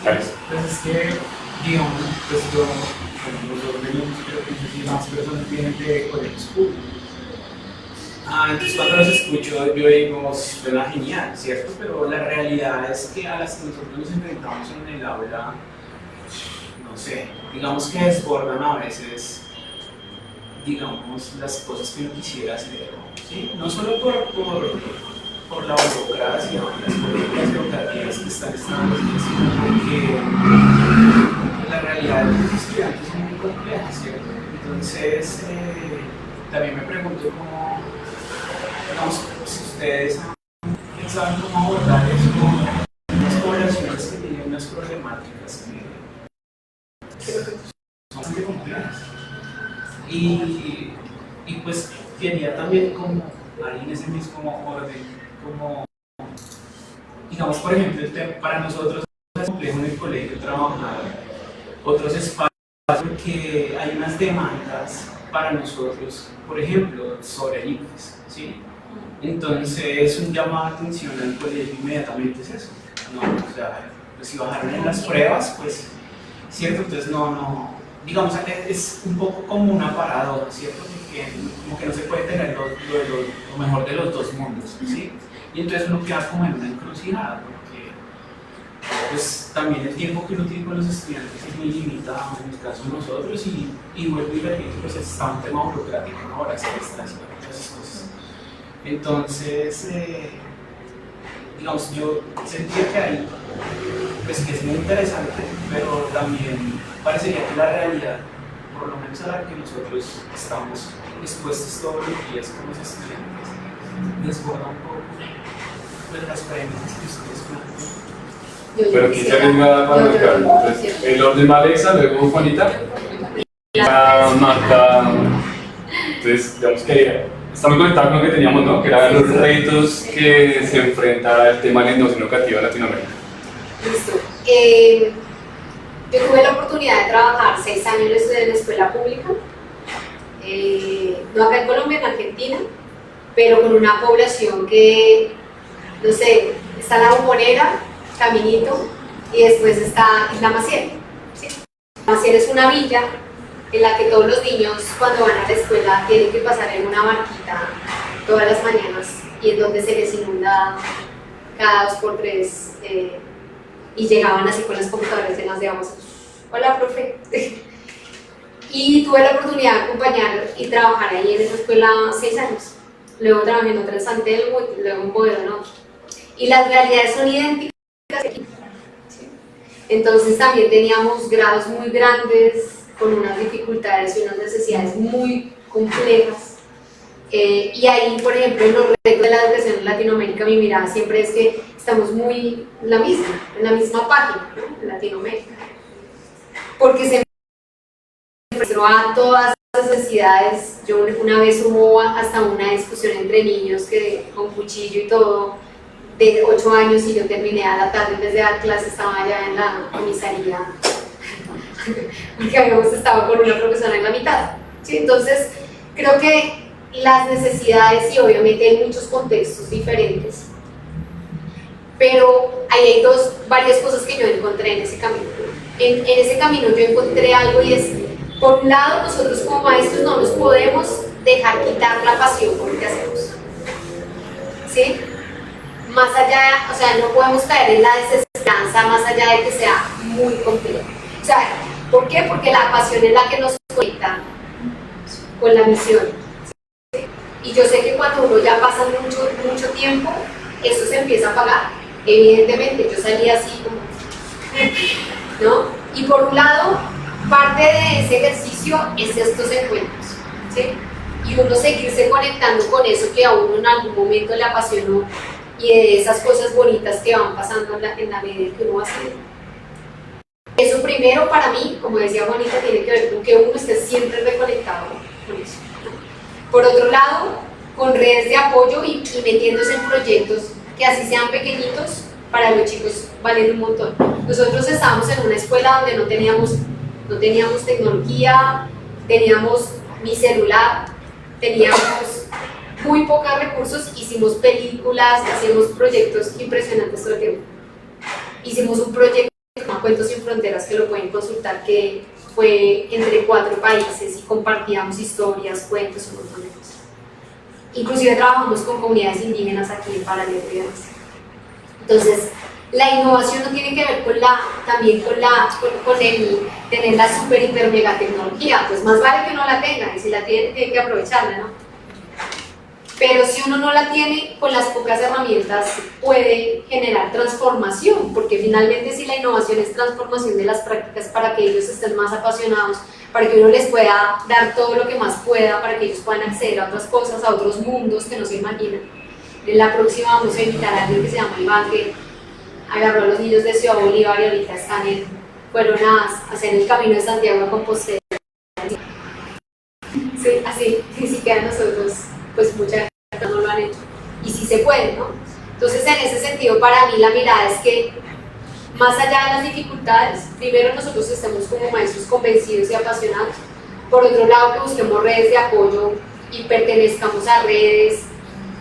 Pues es que, digamos, pues yo, los venimos, pero no sé si más personas vienen de colegios públicos. Entonces cuando los escucho yo digo, suena genial, ¿cierto? Pero la realidad es que a las que nosotros nos enfrentamos en el aula, no sé, digamos que desbordan a veces, digamos, las cosas que uno quisiera hacer, ¿sí? No solo por la burocracia, las políticas educativas que están establecidas, porque la realidad de los estudiantes es muy compleja, ¿cierto? Entonces, también me pregunto cómo, digamos, si ustedes saben cómo abordar eso con unas poblaciones que tienen unas problemáticas que son bastante complejas. Y pues quería también como ahí en ese mismo orden, como digamos por ejemplo para nosotros es complejo en el colegio trabajar otros espacios porque hay unas demandas para nosotros, por ejemplo, sobre el ICFES, ¿sí? Entonces un llamado de atención al colegio inmediatamente es eso, ¿no? O sea, pues, si bajaron en las pruebas, pues, ¿cierto? Entonces digamos, es un poco como una paradoja, ¿cierto? Porque como que no se puede tener lo mejor de los dos mundos, ¿sí? Y entonces uno queda como en una encrucijada, porque pues también el tiempo que uno tiene con los estudiantes es muy limitado, en el caso de nosotros, y vuelvo y repito, pues está un tema burocrático, ¿no? Horas extras y todas esas cosas. Entonces, digamos, yo sentía que ahí, pues que es muy interesante, pero también parecería que la realidad, por lo menos a la que nosotros estamos expuestos todos los días como estudiantes, desborda un poco pues, las premisas que ustedes plantean. Pero aquí se venga para marcar. Entonces, el orden va Alexa, luego Juanita y Marta. Entonces, digamos que está muy conectado con lo que teníamos, ¿no? Que eran los retos que se enfrenta el tema de la innovación educativa en Latinoamérica. Listo. Yo tuve la oportunidad de trabajar 6 años en la escuela pública, no acá en Colombia, en Argentina, pero con una población que, no sé, está la Bombonera, Caminito, y después está Isla Maciel. ¿Sí? Maciel es una villa en la que todos los niños cuando van a la escuela tienen que pasar en una barquita todas las mañanas y en donde se les inunda cada 2 por 3 y llegaban así con las computadoras llenas de agua. Hola, profe. Y tuve la oportunidad de acompañar y trabajar ahí en esa escuela 6 años. Luego trabajé en otra en San Telmo y luego en Boedo, ¿no? Y las realidades son idénticas. ¿Sí? Entonces también teníamos grados muy grandes, con unas dificultades y unas necesidades muy complejas. Y ahí, por ejemplo, en los retos de la educación en Latinoamérica, mi mirada siempre es que estamos muy en la misma página, ¿no? En Latinoamérica. Porque se enfrentó a todas las necesidades. Yo una vez hubo hasta una discusión entre niños que con cuchillo y todo, de 8 años, y yo terminé a la tarde en vez de dar clase, estaba allá en la comisaría, porque habíamos estado con una profesora en la mitad. ¿Sí? Entonces, creo que las necesidades, y obviamente hay muchos contextos diferentes, pero ahí hay varias cosas que yo encontré en ese camino. En ese camino yo encontré algo, y es, por un lado, nosotros como maestros no nos podemos dejar quitar la pasión por lo que hacemos. ¿Sí? Más allá, o sea, no podemos caer en la desesperanza, más allá de que sea muy complejo. O sea, ¿por qué? Porque la pasión es la que nos conecta con la misión. ¿Sí? Y yo sé que cuando uno ya pasa mucho tiempo, eso se empieza a apagar. Evidentemente, yo salí así como, ¿no? Y por un lado, parte de ese ejercicio es estos encuentros, ¿sí? Y uno seguirse conectando con eso que a uno en algún momento le apasionó, y de esas cosas bonitas que van pasando en la medida que uno va haciendo. Eso primero, para mí, como decía Juanita, tiene que ver con que uno esté siempre reconectado con eso. Por otro lado, con redes de apoyo y metiéndose en proyectos que así sean pequeñitos, para los chicos valen un montón. Nosotros estábamos en una escuela donde no teníamos tecnología, teníamos mi celular, teníamos muy pocos recursos, hicimos películas, hacíamos proyectos impresionantes todo el tiempo. Hicimos un proyecto que se llama Cuentos sin Fronteras, que lo pueden consultar, que fue entre 4 países y compartíamos historias, cuentos, un montón de cosas. Inclusive trabajamos con comunidades indígenas aquí en Paralela y demás. Entonces, la innovación no tiene que ver con el tener la super hiper mega tecnología, pues más vale que uno la tenga, y si la tiene, tiene que aprovecharla, ¿no? Pero si uno no la tiene, con las pocas herramientas puede generar transformación, porque finalmente si la innovación es transformación de las prácticas para que ellos estén más apasionados, para que uno les pueda dar todo lo que más pueda, para que ellos puedan acceder a otras cosas, a otros mundos que no se imaginan. En la próxima vamos a invitar a alguien que se llama Iván, que agarró a los niños de Ciudad Bolívar y ahorita fueron a hacer el camino de Santiago a Compostela. Sí, así, ni siquiera nosotros, pues muchas veces no lo han hecho. Y sí se puede, ¿no? Entonces, en ese sentido, para mí la mirada es que, más allá de las dificultades, primero nosotros estemos como maestros convencidos y apasionados. Por otro lado, que busquemos redes de apoyo y pertenezcamos a redes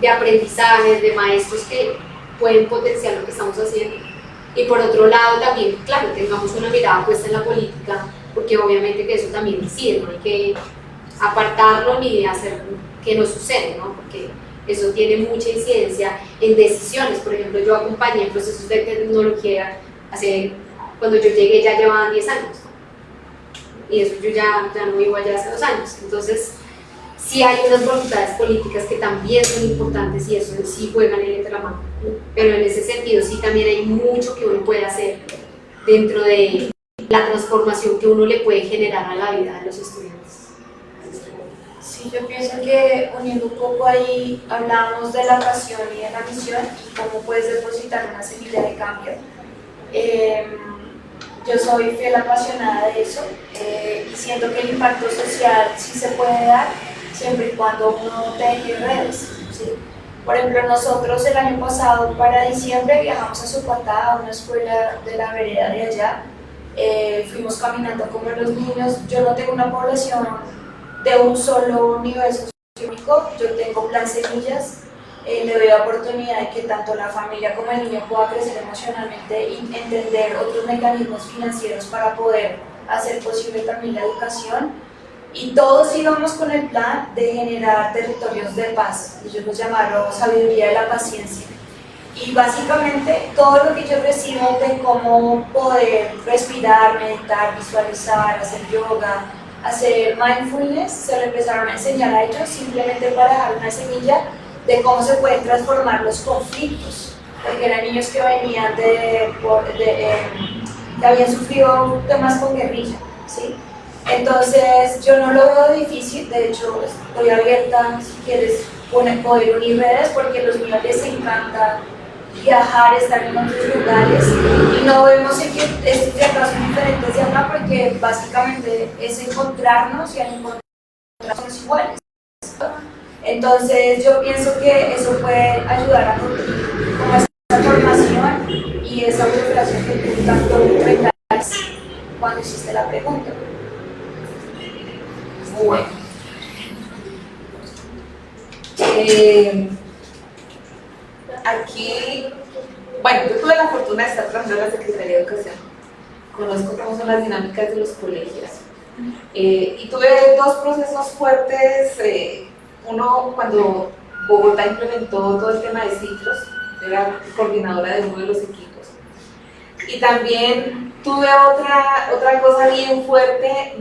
de aprendizaje, de maestros que pueden potenciar lo que estamos haciendo. Y por otro lado, también, claro, tengamos una mirada puesta en la política, porque obviamente que eso también incide, no hay que apartarlo ni hacer que no suceda, ¿no? Porque eso tiene mucha incidencia en decisiones. Por ejemplo, yo acompañé procesos de tecnología cuando yo llegué ya llevaban 10 años, y eso yo ya no vivo allá hace 2 años. Entonces, sí hay unas voluntades políticas que también son importantes y eso sí juegan en la mano. Pero en ese sentido sí también hay mucho que uno puede hacer dentro de la transformación que uno le puede generar a la vida de los estudiantes. Sí, yo pienso que uniendo un poco ahí hablamos de la pasión y de la misión y cómo puedes depositar una semilla de cambio. Yo soy fiel apasionada de eso y siento que el impacto social sí se puede dar siempre y cuando uno teje redes, ¿sí? Por ejemplo, nosotros el año pasado para diciembre viajamos a Sopatá, a una escuela de la vereda de allá. Fuimos caminando como los niños. Yo no tengo una población de un solo nivel socioeconómico, yo tengo plan semillas, le doy la oportunidad de que tanto la familia como el niño pueda crecer emocionalmente y entender otros mecanismos financieros para poder hacer posible también la educación. Y todos íbamos con el plan de generar territorios de paz, ellos lo llamaron sabiduría de la paciencia. Y básicamente todo lo que yo recibo de cómo poder respirar, meditar, visualizar, hacer yoga, hacer mindfulness, se lo empezaron a enseñar a ellos simplemente para dejar una semilla de cómo se pueden transformar los conflictos, porque eran niños que venían que habían sufrido temas con guerrilla, ¿sí? Entonces yo no lo veo difícil, de hecho estoy abierta si quieres poder unir redes, porque a los niños les encanta viajar, estar en otros lugares y no vemos que estos de acá son diferentes de acá, porque básicamente es encontrarnos y al encontrarnos iguales. Entonces yo pienso que eso puede ayudar a nutrir como esa formación y esa preparación que tú tanto recalcas cuando hiciste la pregunta. Bueno. Aquí, bueno, yo tuve la fortuna de estar trabajando en la Secretaría de Educación. Conozco cómo son las dinámicas de los colegios. Y tuve 2 procesos fuertes. Uno, cuando Bogotá implementó todo el tema de ciclos, era coordinadora de uno de los equipos. Y también tuve otra cosa bien fuerte,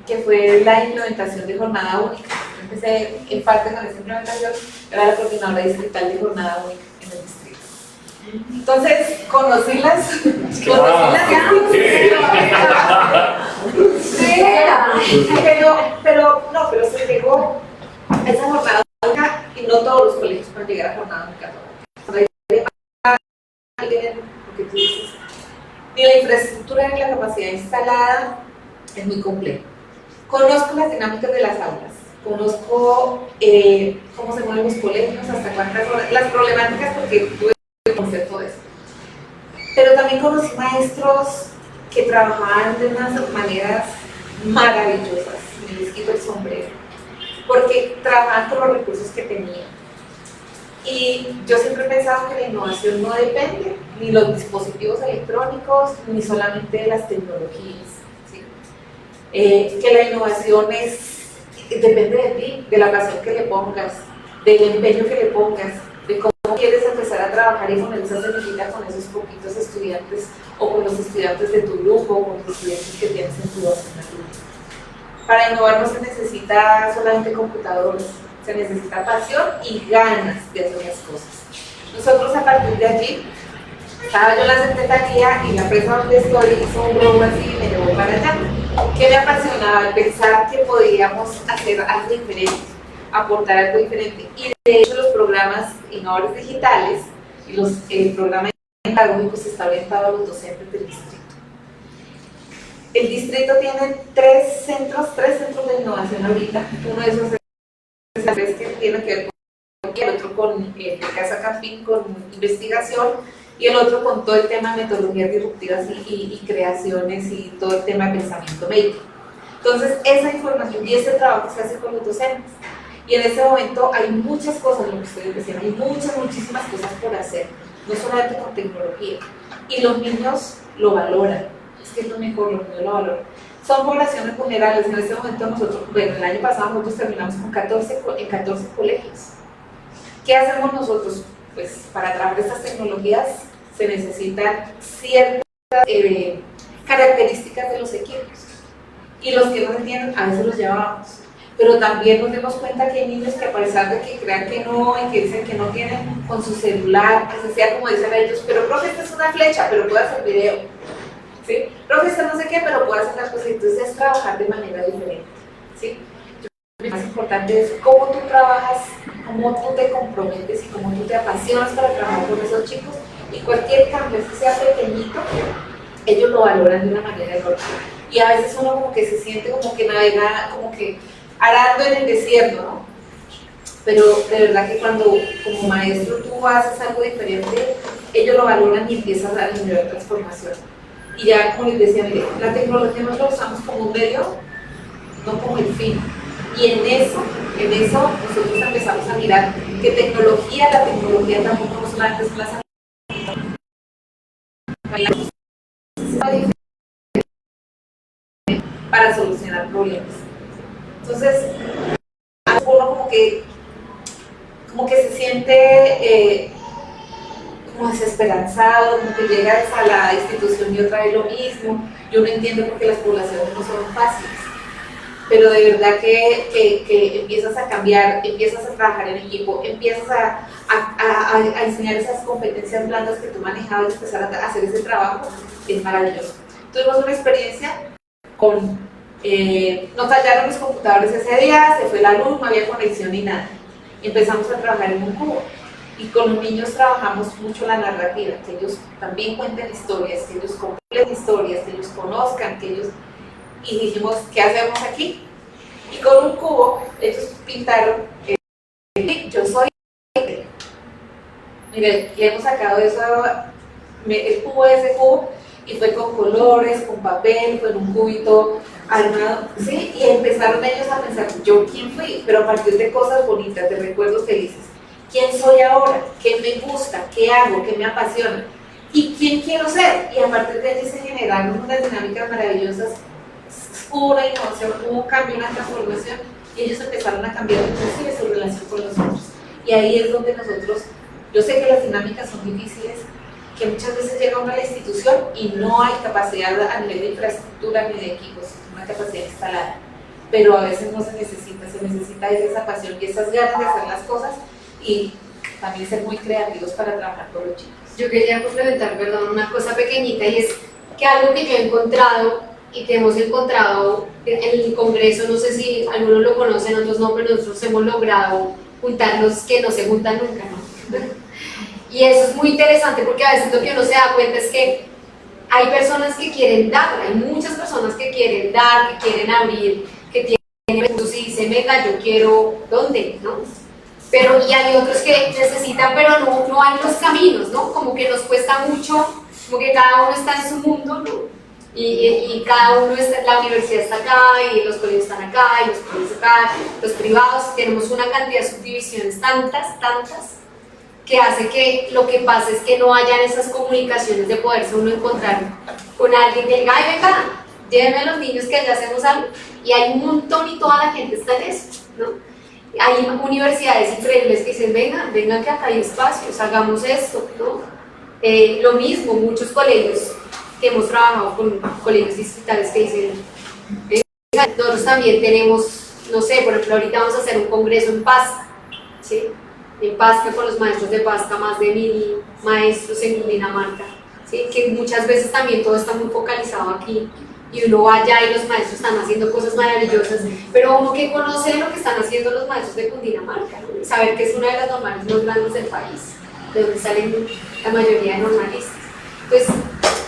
que fue la implementación de jornada única. Empecé en parte con esa implementación, era la coordinadora distrital de jornada única en el distrito. Entonces, conocí pero se llegó esa jornada única y no todos los colegios pueden llegar a jornada única. Porque tú dices, ni la infraestructura ni la capacidad instalada es muy complejo. Conozco las dinámicas de las aulas, conozco cómo se mueven los colegios, hasta cuántas horas, las problemáticas, porque tuve que conocer todo eso. Pero también conocí maestros que trabajaban de unas maneras maravillosas, me les quito el sombrero, porque trabajaban con los recursos que tenían. Y yo siempre he pensado que la innovación no depende ni de los dispositivos electrónicos, ni solamente de las tecnologías, ¿sí? Que la innovación depende de ti, de la pasión que le pongas, del empeño que le pongas, de cómo quieres empezar a trabajar y poner esa semillita con esos poquitos estudiantes, o con los estudiantes de tu grupo, o con los estudiantes que tienes en tu asignatura. Para innovar no se necesita solamente computadores, se necesita pasión y ganas de hacer las cosas. Nosotros a partir de allí, estaba yo en la secretaría y la empresa donde estoy hizo un globo así y me llevó para allá. Que me apasionaba el pensar que podíamos hacer algo diferente, aportar algo diferente. Y de hecho los programas innovadores digitales y los programas pedagógicos está orientado a los docentes del distrito. El distrito tiene tres centros de innovación ahorita. Uno de esos es el que tiene que ver con el otro con Casa Campín, con investigación, y el otro con todo el tema de metodologías disruptivas y creaciones y todo el tema de pensamiento médico. Entonces, esa información y ese trabajo se hace con los docentes. Y en ese momento hay muchas cosas, lo que ustedes decían, hay muchísimas cosas por hacer, no solamente con tecnología. Y los niños lo valoran, es que es lo mejor, los niños lo valoran. Son poblaciones vulnerables, en este momento nosotros, bueno, el año pasado nosotros terminamos con 14 colegios. ¿Qué hacemos nosotros? Pues para trabajar estas tecnologías se necesitan ciertas características de los equipos. Y los que no se tienen, a veces los llevamos. Pero también nos dimos cuenta que hay niños que a pesar de que crean que no y que dicen que no tienen, con su celular, que sea como dicen ellos, pero profe, esta es una flecha, pero puede hacer video. ¿Sí? Profe, esta no sé qué, pero puede hacer las cosas. Entonces es trabajar de manera diferente. ¿Sí? Lo más importante es cómo tú trabajas, cómo tú te comprometes y cómo tú te apasionas para trabajar con esos chicos. Y cualquier cambio, si sea pequeñito, ellos lo valoran de una manera enorme. Y a veces uno como que se siente como que navega, como que arando en el desierto, ¿no? Pero de verdad que cuando como maestro tú haces algo diferente, ellos lo valoran y empiezas a generar transformación. Y ya como les decía, mire, la tecnología nosotros la usamos como un medio, no como el fin. Y en eso nosotros empezamos a mirar que la tecnología tampoco no solamente es la para solucionar problemas. Entonces, uno como que se siente como desesperanzado, como que llegas a la institución y otra vez lo mismo. Yo no entiendo por qué las poblaciones no son fáciles, pero de verdad que empiezas a cambiar, empiezas a trabajar en equipo, empiezas a enseñar esas competencias blandas que tú manejabas, empezar a hacer ese trabajo, es maravilloso. Tuvimos una experiencia con, no fallaron los computadores ese día, se fue la luz, no había conexión ni nada. Empezamos a trabajar en un cubo y con los niños trabajamos mucho la narrativa, que ellos también cuenten historias, que ellos completen historias, que ellos conozcan, que ellos... Y dijimos, ¿qué hacemos aquí? Y con un cubo, ellos pintaron, yo soy... Miren, le hemos sacado eso, el cubo de ese cubo, y fue con colores, con papel, con un cubito armado, ¿sí? Y empezaron ellos a pensar, ¿yo quién fui? Pero a partir de cosas bonitas, de recuerdos felices. ¿Quién soy ahora? ¿Qué me gusta? ¿Qué hago? ¿Qué me apasiona? ¿Y quién quiero ser? Y a partir de allí se generaron unas dinámicas maravillosas, hubo una innovación, hubo un cambio, una transformación, y ellos empezaron a cambiar inclusive su relación con los otros. Y ahí es donde nosotros, yo sé que las dinámicas son difíciles, que muchas veces llega uno a la institución y no hay capacidad a nivel de infraestructura ni de equipos, una capacidad instalada, pero a veces no se necesita esa pasión y esas ganas de hacer las cosas y también ser muy creativos para trabajar con los chicos. Yo quería complementar, perdón, una cosa pequeñita, y es que algo que yo he encontrado y que hemos encontrado en el Congreso, no sé si algunos lo conocen, otros no, pero nosotros hemos logrado juntarnos que no se juntan nunca, ¿no? Y eso es muy interesante porque a veces lo que uno se da cuenta es que hay personas que quieren dar, hay muchas personas que quieren dar, que quieren abrir, que tienen recursos y dicen, venga, yo quiero, ¿dónde? ¿No? Pero y hay otros que necesitan, pero no hay los caminos, ¿no? Como que nos cuesta mucho, como que cada uno está en su mundo, ¿no? Y cada uno está, la universidad está acá, y los colegios están acá, y los colegios acá, los privados, tenemos una cantidad de subdivisiones tantas, que hace que lo que pasa es que no hayan esas comunicaciones de poderse uno encontrar con alguien que diga, ay, venga, llévenme a los niños que allá hacemos algo, y hay un montón y toda la gente está en eso, ¿no? Hay universidades increíbles que dicen, vengan que acá hay espacios, hagamos esto, ¿no? Lo mismo, muchos colegios que hemos trabajado con colegios distritales que dicen, nosotros también tenemos no sé, por ejemplo, ahorita vamos a hacer un congreso en Pasca, ¿sí? En Pasca con los maestros de Pasca, más de 1000 maestros en Cundinamarca, ¿sí? Que muchas veces también todo está muy focalizado aquí y uno va allá y los maestros están haciendo cosas maravillosas, pero uno que conoce lo que están haciendo los maestros de Cundinamarca, ¿no? Saber que es una de las normales más grandes del país, de donde salen la mayoría de normalistas. Entonces,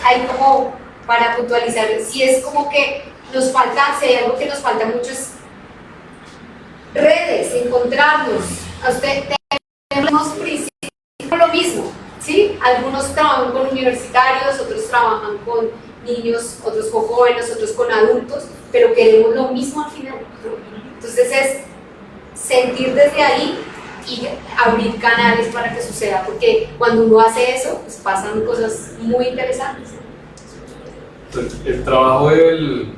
hay como, para puntualizar, si es como que nos falta, si hay algo que nos falta mucho es redes, encontrarnos. A usted tenemos principios, lo mismo, ¿sí? Algunos trabajan con universitarios, otros trabajan con niños, otros con jóvenes, otros con adultos, pero queremos lo mismo al final, ¿no? Entonces es sentir desde ahí y abrir canales para que suceda, porque cuando uno hace eso, pues pasan cosas muy interesantes. Entonces, el trabajo del...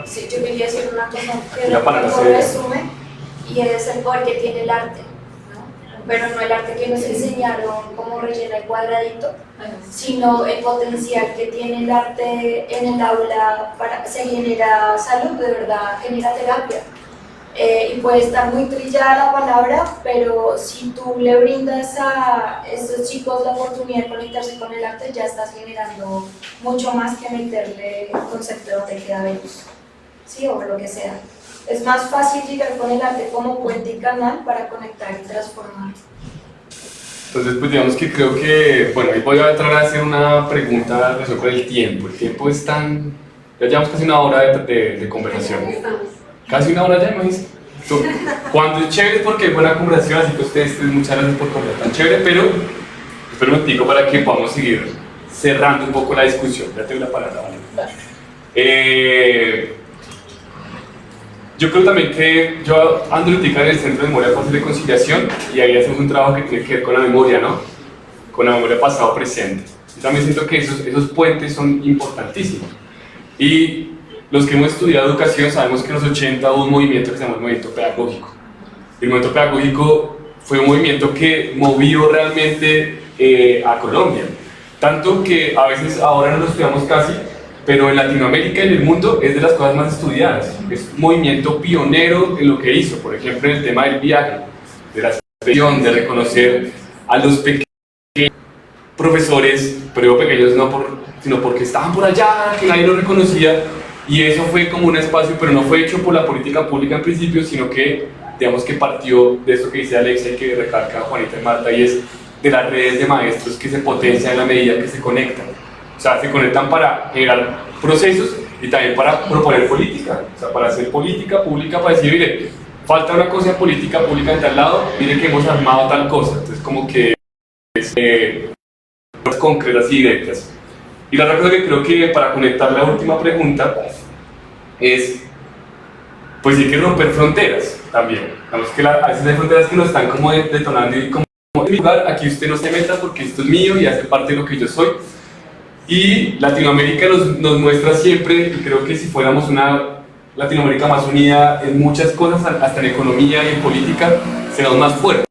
Sí, yo quería decir una cosa que Ya para mejor hacer- resume, y es el poder que tiene el arte, ¿no? Pero no el arte que nos enseñaron como rellena el cuadradito, sino el potencial que tiene el arte en el aula para se genera salud, de verdad, genera terapia. Y puede estar muy trillada la palabra, pero si tú le brindas a estos chicos la oportunidad de conectarse con el arte, ya estás generando mucho más que meterle el concepto de queda Venus, ¿sí? O lo que sea. Es más fácil llegar con el arte como puente y canal para conectar y transformar. Entonces, pues digamos que creo que, bueno, ahí voy a entrar a hacer una pregunta sobre el tiempo. El tiempo es tan... Ya llevamos casi una hora de conversación. Estamos. Casi una hora ya, imagínense. Cuando es chévere es porque hay buena conversación, así que ustedes muchas gracias por conversar tan chévere, pero espero un momentico para que podamos seguir cerrando un poco la discusión. Ya tengo la palabra, ¿vale? Yo creo también que yo ando ahorita en el Centro de Memoria Fácil de Conciliación y ahí hacemos un trabajo que tiene que ver con la memoria, ¿no? Con la memoria pasado-presente. Yo también siento que esos puentes son importantísimos. Y los que hemos estudiado educación sabemos que en los 80 hubo un movimiento que se llama el movimiento pedagógico. El movimiento pedagógico fue un movimiento que movió realmente a Colombia. Tanto que a veces ahora no lo estudiamos casi, pero en Latinoamérica y en el mundo es de las cosas más estudiadas. Es un movimiento pionero en lo que hizo, por ejemplo, en el tema del viaje, de la expresión, de reconocer a los pequeños profesores, pero digo pequeños no sino porque estaban por allá, que nadie los reconocía, y eso fue como un espacio, pero no fue hecho por la política pública en principio, sino que, digamos que partió de eso que dice Alexia y que recalca Juanita y Marta, y es de las redes de maestros que se potencian en la medida que se conectan. O sea, se conectan para generar procesos y también para proponer política, o sea, para hacer política pública, para decir, mire, falta una cosa de política pública en tal lado, mire que hemos armado tal cosa. Entonces, como que es concretas y directas. Y la otra cosa que creo que para conectar la última pregunta es, pues sí hay que romper fronteras también. Digamos que a veces hay fronteras que nos están como detonando y como en mi lugar, aquí usted no se meta porque esto es mío y hace parte de lo que yo soy. Y Latinoamérica nos muestra siempre, y creo que si fuéramos una Latinoamérica más unida en muchas cosas, hasta en economía y en política, seremos más fuertes.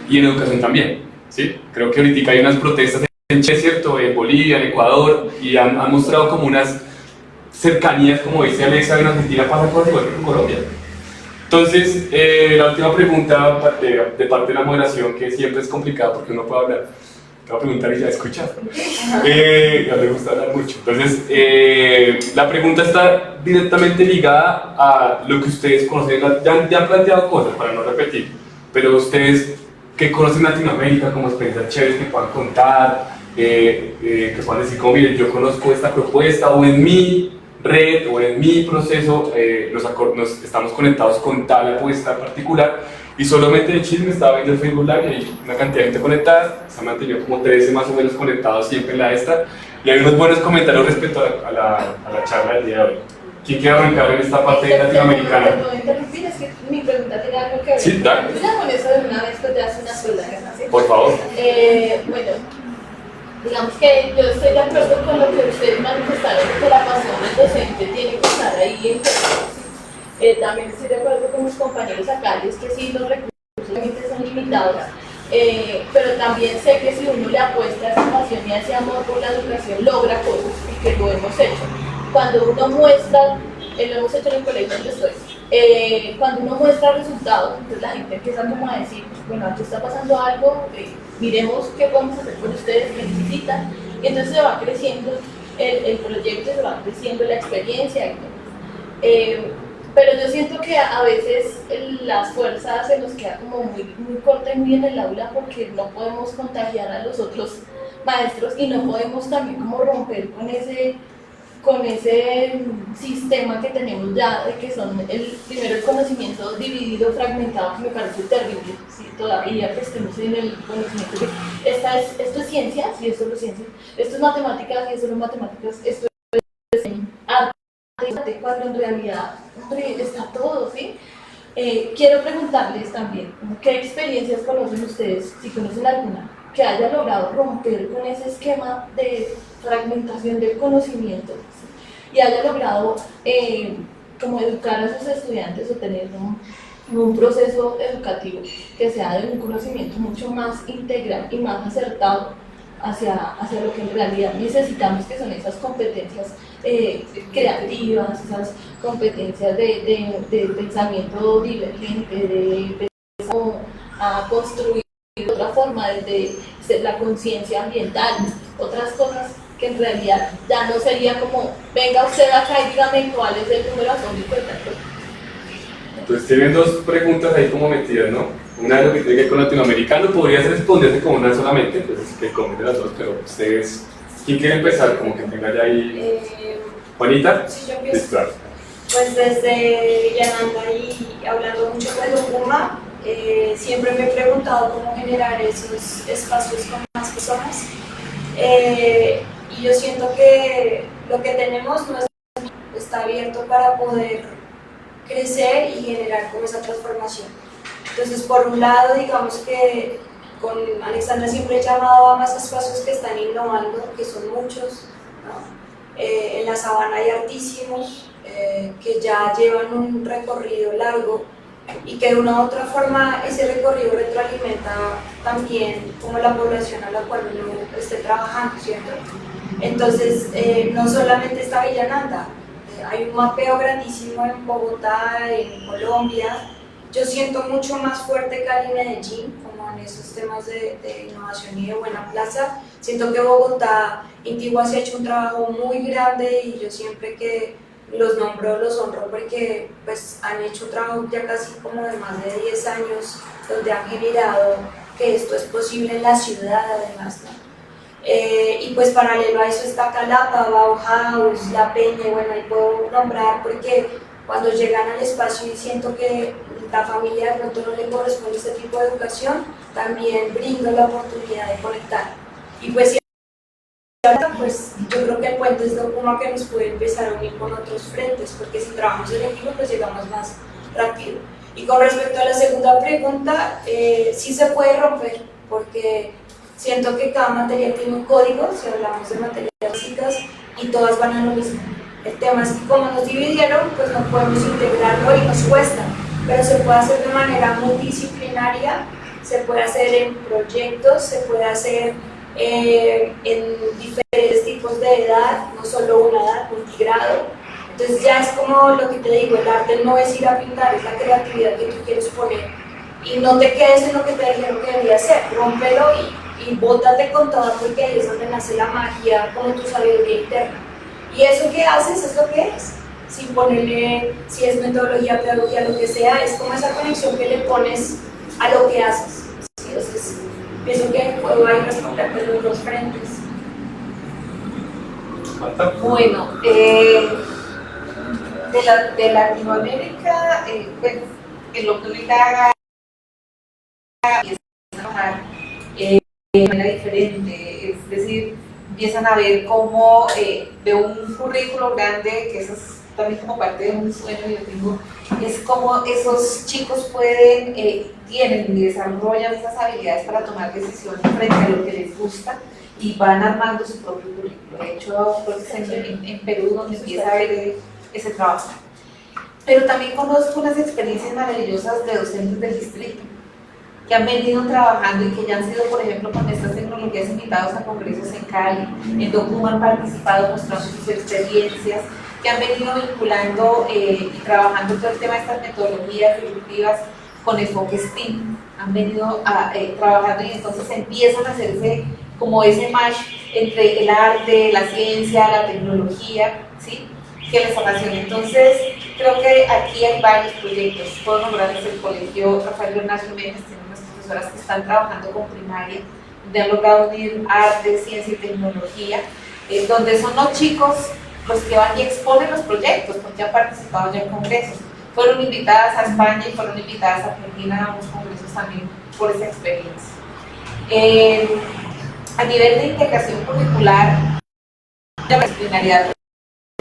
Y en educación también, ¿sí? Creo que ahorita hay unas protestas en Chile, ¿cierto? En Bolivia, en Ecuador, y han mostrado como unas cercanías, como dice Alexa, en Argentina pasa cosas igual que en Colombia. Entonces, la última pregunta de parte de la moderación, que siempre es complicada porque uno puede hablar. Te voy a preguntar y ya escuchas. Ya me gusta hablar mucho. Entonces, la pregunta está directamente ligada a lo que ustedes conocen. Ya han planteado cosas, para no repetir, pero ustedes que conocen Latinoamérica como experiencias chéveres que puedan contar, que puedan decir como, miren, yo conozco esta propuesta, o en mi red, o en mi proceso, nos estamos conectados con tal apuesta particular. Y solamente de chisme estaba viendo el Facebook Live y hay una cantidad de gente conectada, se han mantenido como 13 más o menos conectados siempre en la esta, y hay unos buenos comentarios respecto a la charla del día de hoy. ¿Quién quiere arrancar en esta parte latinoamericana? Te puedo interrumpir, es que mi pregunta tiene algo que ver. Sí, dale. Ya con eso de una vez, pues ya hace una sola, ¿sí? Por favor. Bueno, digamos que yo estoy de acuerdo con lo que ustedes manifestaron, que la pasión del docente tiene que estar ahí en todo. También estoy de acuerdo con mis compañeros acá, y es que sí, los recursos obviamente son limitados, pero también sé que si uno le apuesta a esa pasión y a ese amor por la educación, logra cosas, y que lo hemos hecho. Cuando uno muestra, lo hemos hecho en el colegio donde estoy, cuando uno muestra resultados, entonces la gente empieza como a decir, bueno, aquí está pasando algo, miremos qué podemos hacer con ustedes, qué necesitan, y entonces se va creciendo el proyecto, se va creciendo la experiencia. Pero yo siento que a veces las fuerzas se nos queda como muy corta y muy en el aula porque no podemos contagiar a los otros maestros y no podemos también como romper con ese sistema que tenemos ya de que son primero el conocimiento dividido, fragmentado, que me parece terrible, ¿sí? Todavía que estemos en el conocimiento de esto es ciencias y esto es ciencias, esto es matemáticas y esto es matemáticas, esto es arte, cuando en realidad está todo, ¿sí? Quiero preguntarles también, ¿qué experiencias conocen ustedes, si conocen alguna, que haya logrado romper con ese esquema de fragmentación del conocimiento, ¿sí? Y haya logrado como educar a sus estudiantes o tener un proceso educativo que sea de un conocimiento mucho más integral y más acertado hacia lo que en realidad necesitamos, que son esas competencias creativas, esas competencias de pensamiento divergente, de a construir de otra forma, desde la conciencia ambiental, otras cosas que en realidad ya no sería como, venga usted acá y dígame cuál es el número atómico de tal cosa. Entonces tienen dos preguntas ahí como metidas, ¿no? Una de lo que tiene que ver con latinoamericano, podría responderse con una solamente, pues es que comenten las dos, pero ustedes, ¿quién quiere empezar? Como que tenga ya ahí... ¿Juanita? Sí, yo empiezo. Listo. Pues desde Yananda y hablando mucho de Documa, siempre me he preguntado cómo generar esos espacios con más personas. Y yo siento que lo que tenemos no está abierto para poder crecer y generar como esa transformación. Entonces, por un lado, digamos que con Alexandra siempre he llamado a más espacios que están innovando, que son muchos, ¿no? En la Sabana hay artísimos que ya llevan un recorrido largo y que de una u otra forma ese recorrido retroalimenta también como la población a la cual uno esté trabajando, ¿cierto? Entonces, no solamente está Villananda, hay un mapeo grandísimo en Bogotá, en Colombia. Yo siento mucho más fuerte Cali y Medellín, como en esos temas de innovación y de buena plaza. Siento que Bogotá, Intigua se ha hecho un trabajo muy grande y yo siempre que los nombro, los honro porque pues, han hecho un trabajo ya casi como de más de 10 años, donde han generado que esto es posible en la ciudad además, ¿no? Y pues paralelo a eso está Calapa, Bauhaus, La Peña, y bueno, ahí puedo nombrar porque cuando llegan al espacio y siento que la familia de pronto no le corresponde este tipo de educación, también brinda la oportunidad de conectar. Y pues, pues yo creo que el puente es Documa que nos puede empezar a unir con otros frentes, porque si trabajamos en equipo pues llegamos más rápido. Y con respecto a la segunda pregunta, sí se puede romper, porque siento que cada materia tiene un código, si hablamos de materias básicas, y todas van a lo mismo. El tema es que como nos dividieron, pues no podemos integrarlo y nos cuesta, pero se puede hacer de manera multidisciplinaria, se puede hacer en proyectos, se puede hacer en diferentes tipos de edad, no solo una edad, multigrado. Entonces ya es como lo que te digo, el arte no es ir a pintar, es la creatividad que tú quieres poner. Y no te quedes en lo que te dijeron que debía hacer, rómpelo y bótate con todo, porque ahí es donde nace la magia, como tu sabiduría interna. Y eso que haces es lo que es, sin ponerle, si es metodología, pedagogía, lo que sea, es como esa conexión que le pones a lo que haces. ¿Sí? Entonces, pienso que puedo ahí responder de los dos frentes. Bueno, de Latinoamérica, bueno, en lo que uno haga y trabajar de manera diferente, es decir, empiezan a ver cómo de un currículo grande, que eso es también como parte de un sueño que yo tengo, es como esos chicos pueden, tienen y desarrollan esas habilidades para tomar decisiones frente a lo que les gusta y van armando su propio currículo. De hecho, creo que es en Perú donde empieza a ver ese trabajo. Pero también conozco unas experiencias maravillosas de docentes del distrito que han venido trabajando y que ya han sido, por ejemplo, con estas tecnologías invitados a congresos en Cali, en Documa han participado mostrando sus experiencias que han venido vinculando y trabajando todo el tema de estas metodologías disruptivas con enfoque STEAM, han venido trabajando y entonces empiezan a hacerse como ese match entre el arte, la ciencia, la tecnología, ¿sí? Que les apasiona. Entonces, creo que aquí hay varios proyectos. Puedo nombrarles el colegio Rafael Bernal Jiménez, tiene unas profesoras que están trabajando con primaria, donde han logrado unir arte, ciencia y tecnología, donde son los chicos los que van y exponen los proyectos, porque han participado ya en congresos. Fueron invitadas a España y fueron invitadas a Argentina a unos congresos también por esa experiencia. A nivel de integración curricular, la disciplinaridad,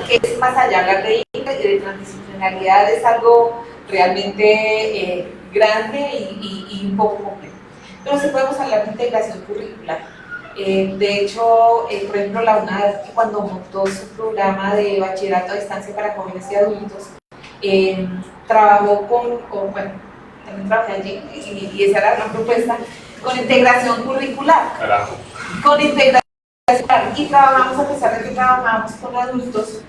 que es más allá, hablar de transdisciplinaridad es algo realmente grande y un poco complejo. Pero sí podemos hablar de integración curricular. De hecho, por ejemplo, la UNAD, cuando montó su programa de bachillerato a distancia para jóvenes y adultos, trabajó bueno, también trabajé allí y esa era la propuesta, con integración curricular. Carajo. Con integración curricular. Y trabajamos, a pesar de que trabajamos con adultos,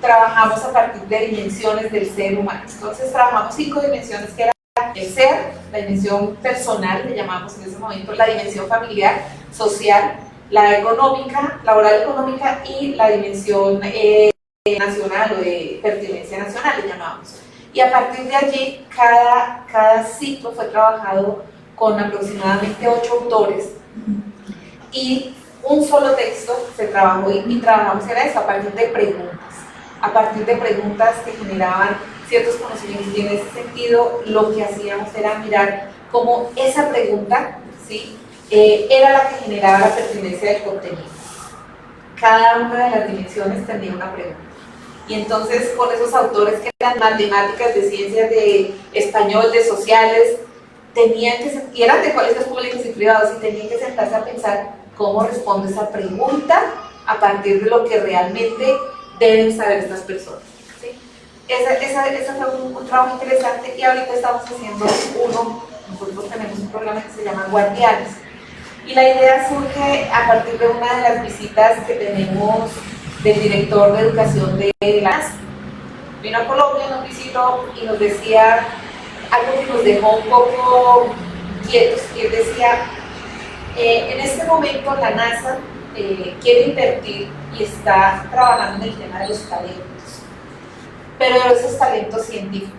trabajamos a partir de dimensiones del ser humano. Entonces trabajamos 5 dimensiones que eran el ser, la dimensión personal, le llamamos en ese momento, la dimensión familiar, social, la económica, laboral económica y la dimensión nacional o de pertinencia nacional, le llamamos. Y a partir de allí, cada ciclo fue trabajado con aproximadamente 8 autores y un solo texto se trabajó y trabajamos era eso, a partir de preguntas que generaban ciertos conocimientos, y en ese sentido lo que hacíamos era mirar cómo esa pregunta, ¿sí? Era la que generaba la pertinencia del contenido. Cada una de las dimensiones tenía una pregunta. Y entonces con esos autores que eran matemáticas, de ciencias, de español, de sociales, y eran de colegios públicos y privados, y tenían que sentarse a pensar cómo responde esa pregunta a partir de lo que realmente deben saber estas personas. ¿Sí? Ese fue un trabajo interesante, y ahorita estamos haciendo nosotros tenemos un programa que se llama Guardianes, y la idea surge a partir de una de las visitas que tenemos del director de educación de la NASA. Vino a Colombia, nos visitó y nos decía algo que nos dejó un poco quietos, y él decía, en este momento la NASA quiere invertir y está trabajando en el tema de los talentos, pero de esos talentos científicos.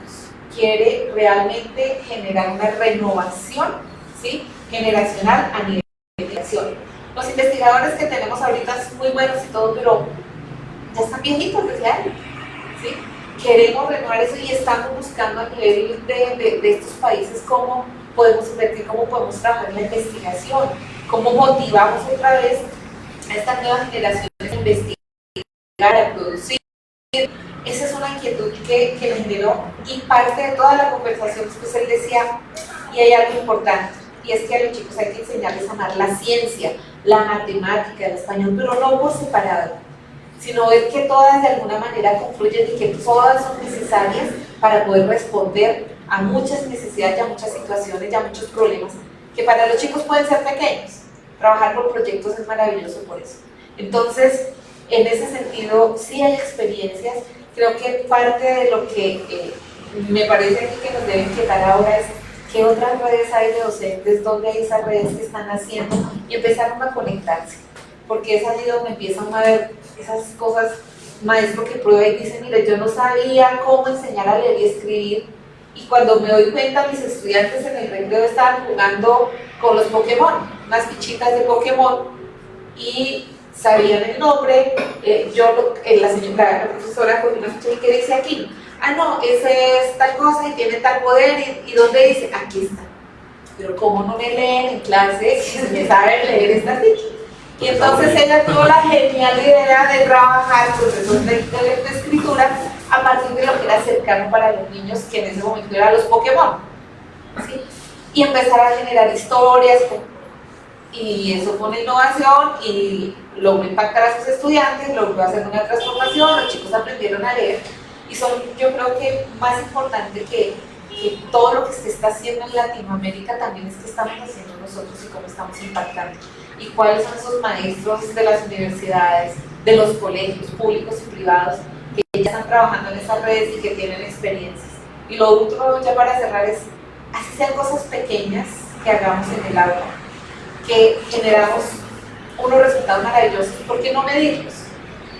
Quiere realmente generar una renovación, ¿sí?, generacional a nivel de investigación. Los investigadores que tenemos ahorita son muy buenos y todo, pero ya están viejitos desde años, ¿sí? Queremos renovar eso y estamos buscando a nivel de estos países cómo podemos invertir, cómo podemos trabajar en la investigación, cómo motivamos otra vez a estas nuevas generaciones a investigar, a producir. Esa es una inquietud que le generó, y parte de toda la conversación después él decía, y hay algo importante, y es que a los chicos hay que enseñarles a amar la ciencia, la matemática, el español, pero no por separado, sino ver que todas de alguna manera confluyen y que todas son necesarias para poder responder a muchas necesidades, y a muchas situaciones, y a muchos problemas que para los chicos pueden ser pequeños. Trabajar por proyectos es maravilloso por eso. Entonces, en ese sentido, sí hay experiencias. Creo que parte de lo que me parece que nos debe inquietar ahora es qué otras redes hay de docentes, dónde hay esas redes que están haciendo, y empezaron a conectarse, porque es allí donde empiezan a ver esas cosas, maestro que prueba y dice, mire, yo no sabía cómo enseñar a leer y escribir, y cuando me doy cuenta, mis estudiantes en el recreo estaban jugando con los Pokémon, unas fichitas de Pokémon, y sabían el nombre. La profesora con una ficha, ¿qué dice aquí? Ah, no, ese es tal cosa y tiene tal poder, y ¿dónde dice? Aquí está. Pero ¿cómo no me leen en clase si me saben leer esta ficha? Y entonces ella tuvo la genial idea de trabajar procesos de lectoescritura a partir de lo que era cercano para los niños, que en ese momento eran los Pokémon, ¿sí? Y empezar a generar historias, y eso fue una innovación y logró impactar a sus estudiantes, logró hacer una transformación, los chicos aprendieron a leer, y son, yo creo que más importante que todo lo que se está haciendo en Latinoamérica también es que estamos haciendo nosotros y cómo estamos impactando, y cuáles son esos maestros de las universidades, de los colegios públicos y privados ya están trabajando en esas redes y que tienen experiencias. Y lo otro, ya para cerrar, es así sean cosas pequeñas que hagamos en el aula, que generamos unos resultados maravillosos. ¿Por qué no medirlos?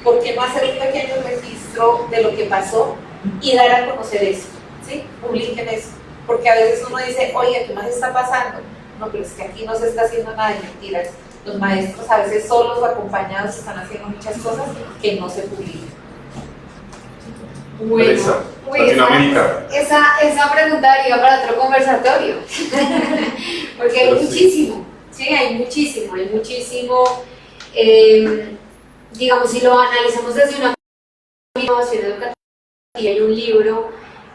¿Por qué no hacer un pequeño registro de lo que pasó y dar a conocer eso? ¿Sí? Publiquen eso. Porque a veces uno dice, oye, ¿qué más está pasando? No, pero es que aquí no se está haciendo nada de mentiras. Los maestros a veces solos o acompañados están haciendo muchas cosas que no se publican. Bueno, Alexa, uy, Latinoamérica. esa pregunta daría para otro conversatorio, porque hay Pero sí. muchísimo, sí, hay muchísimo, digamos, si lo analizamos desde una innovación educativa, hay un libro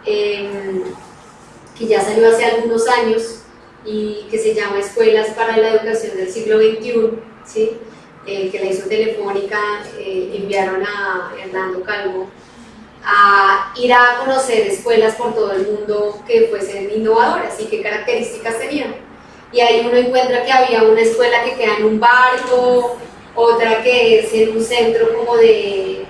que ya salió hace algunos años y que se llama Escuelas para la Educación del Siglo XXI, ¿sí? Que la hizo Telefónica, enviaron a Hernando Calvo a ir a conocer escuelas por todo el mundo que fuesen innovadoras y qué características tenían. Y ahí uno encuentra que había una escuela que queda en un barco, otra que es en un centro como de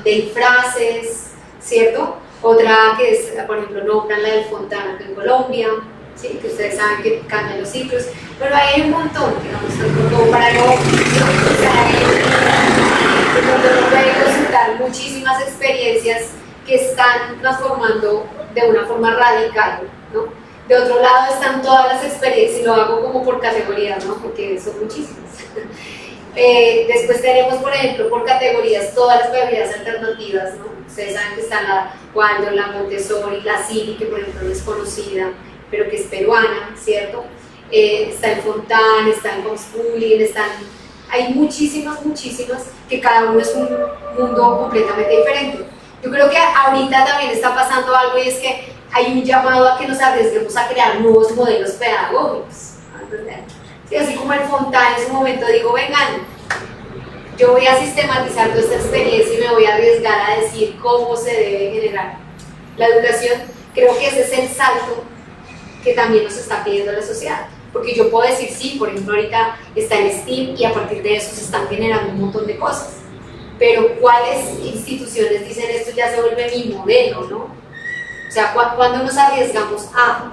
disfraces, ¿cierto? Otra que es, por ejemplo, nombran la del Fontana, que en Colombia, ¿sí? Que ustedes saben que cambian los ciclos, pero hay un montón, digamos, como para no donde uno puede consultar muchísimas experiencias que están transformando de una forma radical, ¿no? De otro lado están todas las experiencias, y lo hago como por categorías, ¿no? Porque son muchísimas. Después tenemos, por ejemplo, por categorías todas las bebidas alternativas, ¿no? Ustedes saben que está la Waldorf, la Montessori, la Cini, que por ejemplo no es conocida, pero que es peruana, ¿cierto? Está el Fontán, está el homeschooling, hay muchísimas que cada uno es un mundo completamente diferente. Yo creo que ahorita también está pasando algo y es que hay un llamado a que nos arriesguemos a crear nuevos modelos pedagógicos. Sí, así como el Fontán en su momento digo, vengan, yo voy a sistematizar toda esta experiencia y me voy a arriesgar a decir cómo se debe generar la educación. Creo que ese es el salto que también nos está pidiendo la sociedad. Porque yo puedo decir, sí, por ejemplo, ahorita está el STEAM y a partir de eso se están generando un montón de cosas. Pero ¿cuáles instituciones dicen esto ya se vuelve mi modelo, no? O sea, ¿cuándo nos arriesgamos a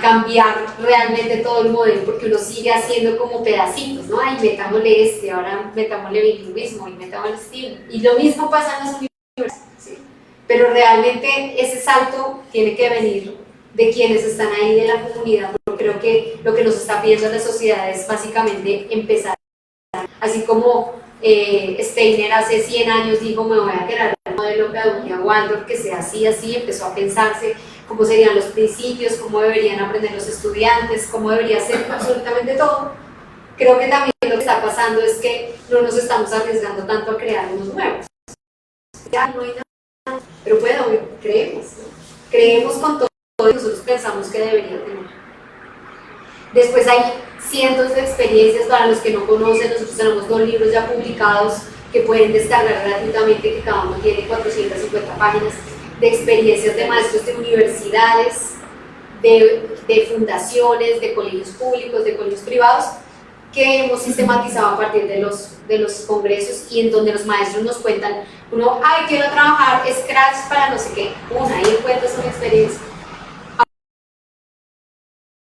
cambiar realmente todo el modelo? Porque uno sigue haciendo como pedacitos, ¿no? Ay, metámosle ahora metámosle bilingüismo y metámosle STEAM. Y lo mismo pasa en las universidades, ¿sí? Pero realmente ese salto tiene que venir de quienes están ahí de la comunidad, porque creo que lo que nos está pidiendo la sociedad es básicamente empezar, así como Steiner hace 100 años dijo, me voy a crear un modelo de pedagogía Waldorf que sea así, empezó a pensarse cómo serían los principios, cómo deberían aprender los estudiantes, cómo debería ser absolutamente todo. Creo que también lo que está pasando es que no nos estamos arriesgando tanto a crear unos nuevos. Ya no hay nada, pero bueno, creemos, ¿no? Creemos con todo lo que nosotros pensamos que debería tener. Después hay cientos de experiencias. Para los que no conocen, nosotros tenemos 2 libros ya publicados que pueden descargar gratuitamente, que cada uno tiene 450 páginas de experiencias de maestros de universidades, de fundaciones, de colegios públicos, de colegios privados, que hemos sistematizado a partir de los congresos y en donde los maestros nos cuentan, uno, ay, quiero trabajar Scratch para no sé qué, ahí encuentras una experiencia.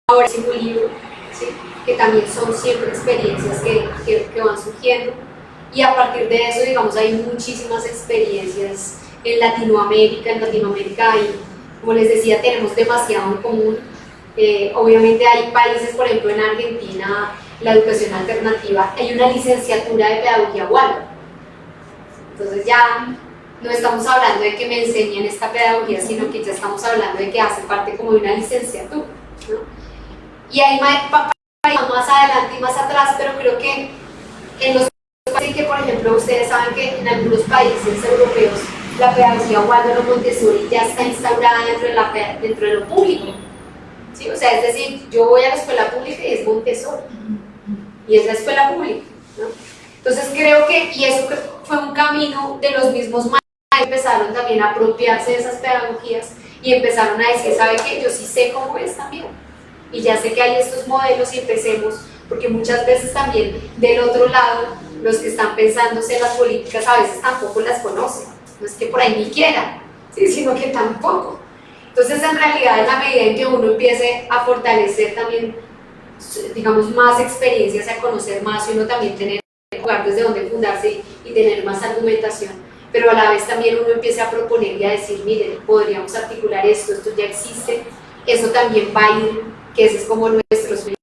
Ahora es un libro, ¿sí? Que también son siempre experiencias que van surgiendo, y a partir de eso, digamos, hay muchísimas experiencias en Latinoamérica. En Latinoamérica hay, como les decía, tenemos demasiado en común. Obviamente hay países, por ejemplo en Argentina, la educación alternativa, hay una licenciatura de pedagogía Waldorf. Entonces ya no estamos hablando de que me enseñen esta pedagogía, sino que ya estamos hablando de que hace parte como de una licenciatura, ¿no? Y hay más adelante y más atrás, pero creo que en los países que, por ejemplo, ustedes saben que en algunos países europeos la pedagogía Waldorf o Montessori ya está instaurada dentro de lo público, ¿sí? O sea, es decir, yo voy a la escuela pública y es Montessori, y es la escuela pública, ¿no? Entonces creo que, y eso fue un camino de los mismos maestros que empezaron también a apropiarse de esas pedagogías y empezaron a decir, ¿sabe qué? Yo sí sé cómo es también, y ya sé que hay estos modelos y empecemos, porque muchas veces también del otro lado los que están pensándose en las políticas a veces tampoco las conocen, no es que por ahí ni quieran, ¿sí? Sino que tampoco. Entonces, en realidad, en la medida en que uno empiece a fortalecer también, digamos, más experiencias, a conocer más, y uno también tener un lugar desde donde fundarse y tener más argumentación, pero a la vez también uno empieza a proponer y a decir, miren, podríamos articular esto, esto ya existe, eso también va a ir, que ese es como nuestro sueño,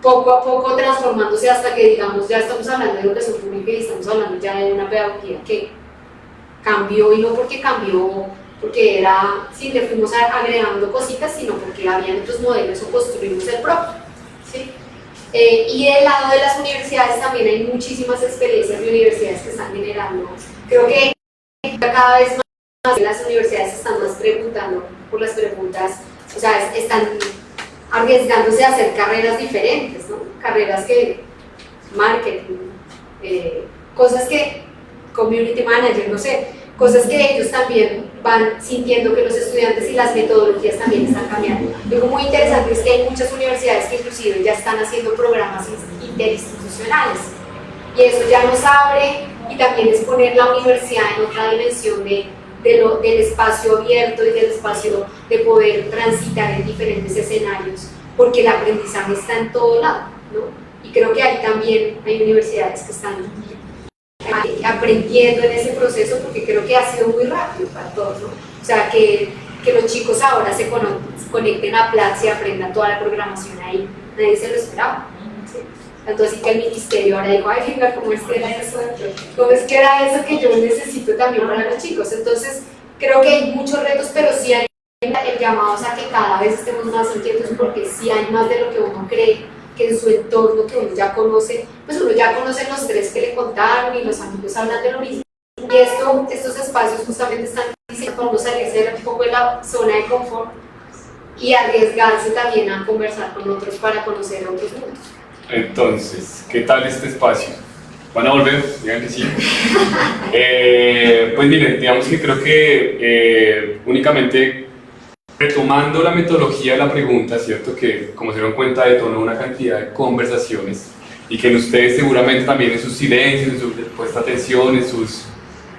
poco a poco transformándose hasta que, digamos, ya estamos hablando de educación pública y estamos hablando ya de una pedagogía que cambió, y no porque cambió, porque era, sí, le fuimos agregando cositas, sino porque había otros modelos o construimos el propio, ¿sí? Y del lado de las universidades también hay muchísimas experiencias de universidades que están generando. Creo que cada vez más las universidades están más preguntando por las preguntas, o sea, están arriesgándose a hacer carreras diferentes, ¿no? Carreras que, marketing, cosas que, community manager, no sé, cosas que ellos también van sintiendo que los estudiantes y las metodologías también están cambiando. Algo muy interesante es que hay muchas universidades que inclusive ya están haciendo programas interinstitucionales, y eso ya nos abre y también es poner la universidad en otra dimensión del espacio abierto y del espacio de poder transitar en diferentes escenarios, porque el aprendizaje está en todo lado, ¿no? Y creo que ahí también hay universidades que están aprendiendo en ese proceso, porque creo que ha sido muy rápido para todos, ¿no? O sea, que los chicos ahora se conecten a Platzi y aprendan toda la programación ahí, nadie se lo esperaba, ¿sí? Tanto así que el ministerio ahora dijo, ay, venga, ¿cómo es que era eso? ¿Cómo es que era eso que yo necesito también para los chicos? Entonces, creo que hay muchos retos, pero sí hay el llamado a que cada vez estemos más inquietos, porque sí hay más de lo que uno cree, que en su entorno que uno ya conoce, pues uno ya conoce los tres que le contaron y los amigos hablan de lo mismo. Y estos espacios justamente están diciendo para uno salirse un poco de la zona de confort y arriesgarse también a conversar con otros para conocer otros mundos. Entonces, ¿qué tal este espacio? ¿Van a volver? Digan que sí. Pues miren, digamos que creo que únicamente retomando la metodología de la pregunta, ¿cierto? Que, como se dieron cuenta, detonó una cantidad de conversaciones, y que en ustedes seguramente también en sus silencios, en su puesta atención, en sus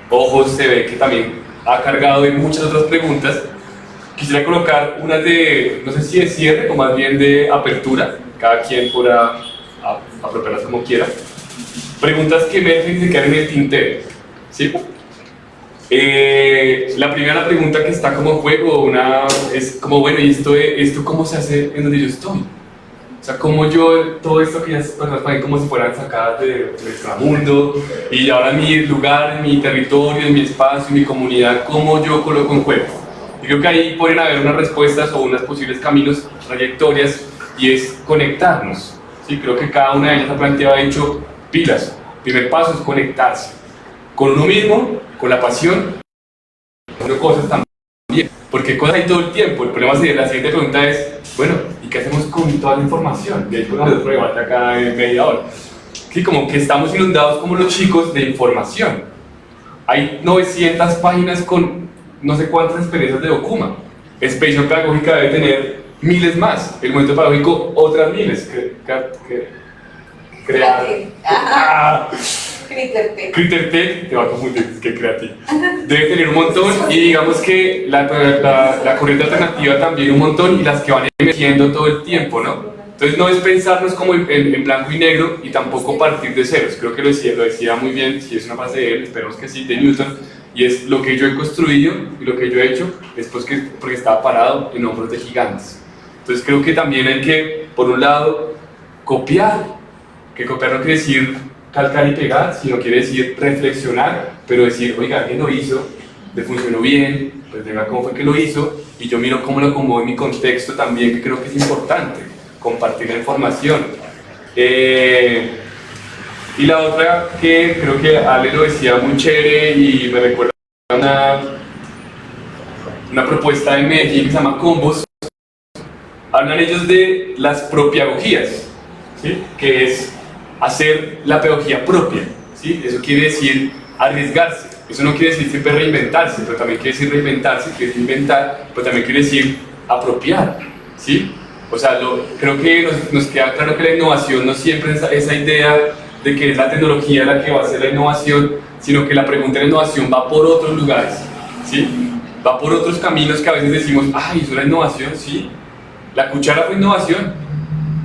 ojos, se ve que también ha cargado de muchas otras preguntas. Quisiera colocar unas de, no sé si de cierre o más bien de apertura, cada quien podrá apropiarlas como quiera. Preguntas que emergen y se quedan en el tintero, ¿sí? La primera pregunta que está como en juego es como, bueno, ¿y esto cómo se hace en donde yo estoy? O sea, como yo, todo esto que las personas ponen como si fueran sacadas del extramundo, y ahora en mi lugar, en mi territorio, en mi espacio, en mi comunidad, ¿cómo yo coloco en juego? Y creo que ahí pueden haber unas respuestas o unos posibles caminos, trayectorias, y es conectarnos, ¿sí? Creo que cada una de ellas ha planteado, ha dicho, pilas, el primer paso es conectarse con uno mismo, con la pasión, haciendo cosas también, porque cosas hay todo el tiempo. El problema es, la siguiente pregunta es, bueno, ¿y qué hacemos con toda la información? Y ahí podemos hacer otro debate acá en media hora. Sí, como que estamos inundados como los chicos de información. Hay 900 páginas con no sé cuántas experiencias de Okuma. Expedición pedagógica debe tener miles más. El momento pedagógico, otras miles. Crear. Crittertech, te va a confundir, es que creativo. Debe tener un montón, y digamos que la corriente alternativa también un montón, y las que van emergiendo todo el tiempo, ¿no? Entonces no es pensarnos como en blanco y negro, y tampoco partir de ceros. Creo que lo decía muy bien, si es una frase de él, esperemos que sí, de Newton, y es lo que yo he construido y lo que yo he hecho después porque estaba parado en hombros de gigantes. Entonces creo que también hay que, por un lado, copiar, que copiar no quiere decir calcar y pegar, sino quiere decir reflexionar, pero decir, oiga, ¿quién lo hizo? ¿Le funcionó bien? Pues venga, ¿cómo fue que lo hizo? Y yo miro cómo lo acomodo en mi contexto también, que creo que es importante, compartir la información. Y la otra, que creo que Ale lo decía muy chévere y me recuerda una propuesta de Medellín que se llama Combos. Hablan ellos de las propiagogías, ¿sí? Que es hacer la pedagogía propia, ¿sí? Eso quiere decir arriesgarse. Eso no quiere decir siempre reinventarse, pero también quiere decir reinventarse, quiere decir inventar, pero también quiere decir apropiar, ¿sí? O sea, creo que nos queda claro que la innovación no siempre es esa idea de que es la tecnología la que va a hacer la innovación, sino que la pregunta de la innovación va por otros lugares, ¿sí? Va por otros caminos que a veces decimos, ay, ¿eso era innovación? Sí. La cuchara fue innovación.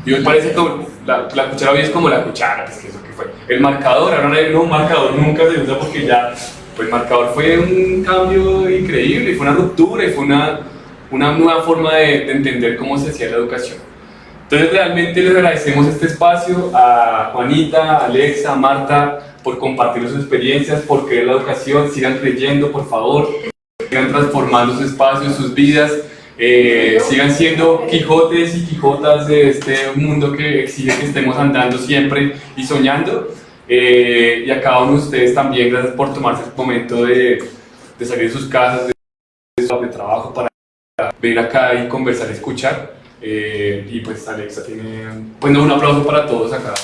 Y hoy parece como, la cuchara hoy es como la cuchara, pues que eso que fue. El marcador, ahora no, un marcador nunca se usa porque ya, pues el marcador fue un cambio increíble, fue una ruptura y fue una nueva forma de entender cómo se hacía la educación. Entonces realmente les agradecemos este espacio a Juanita, a Alexa, a Marta, por compartir sus experiencias, por creer la educación, sigan creyendo, por favor, sigan transformando sus espacios, sus vidas, sigan siendo Quijotes y Quijotas de este mundo que exige que estemos andando siempre y soñando. Y a cada uno de ustedes también, gracias por tomarse el momento de salir de sus casas, de trabajo, para venir acá y conversar y escuchar. Y pues Alexa tiene, pues no, un aplauso para todos acá.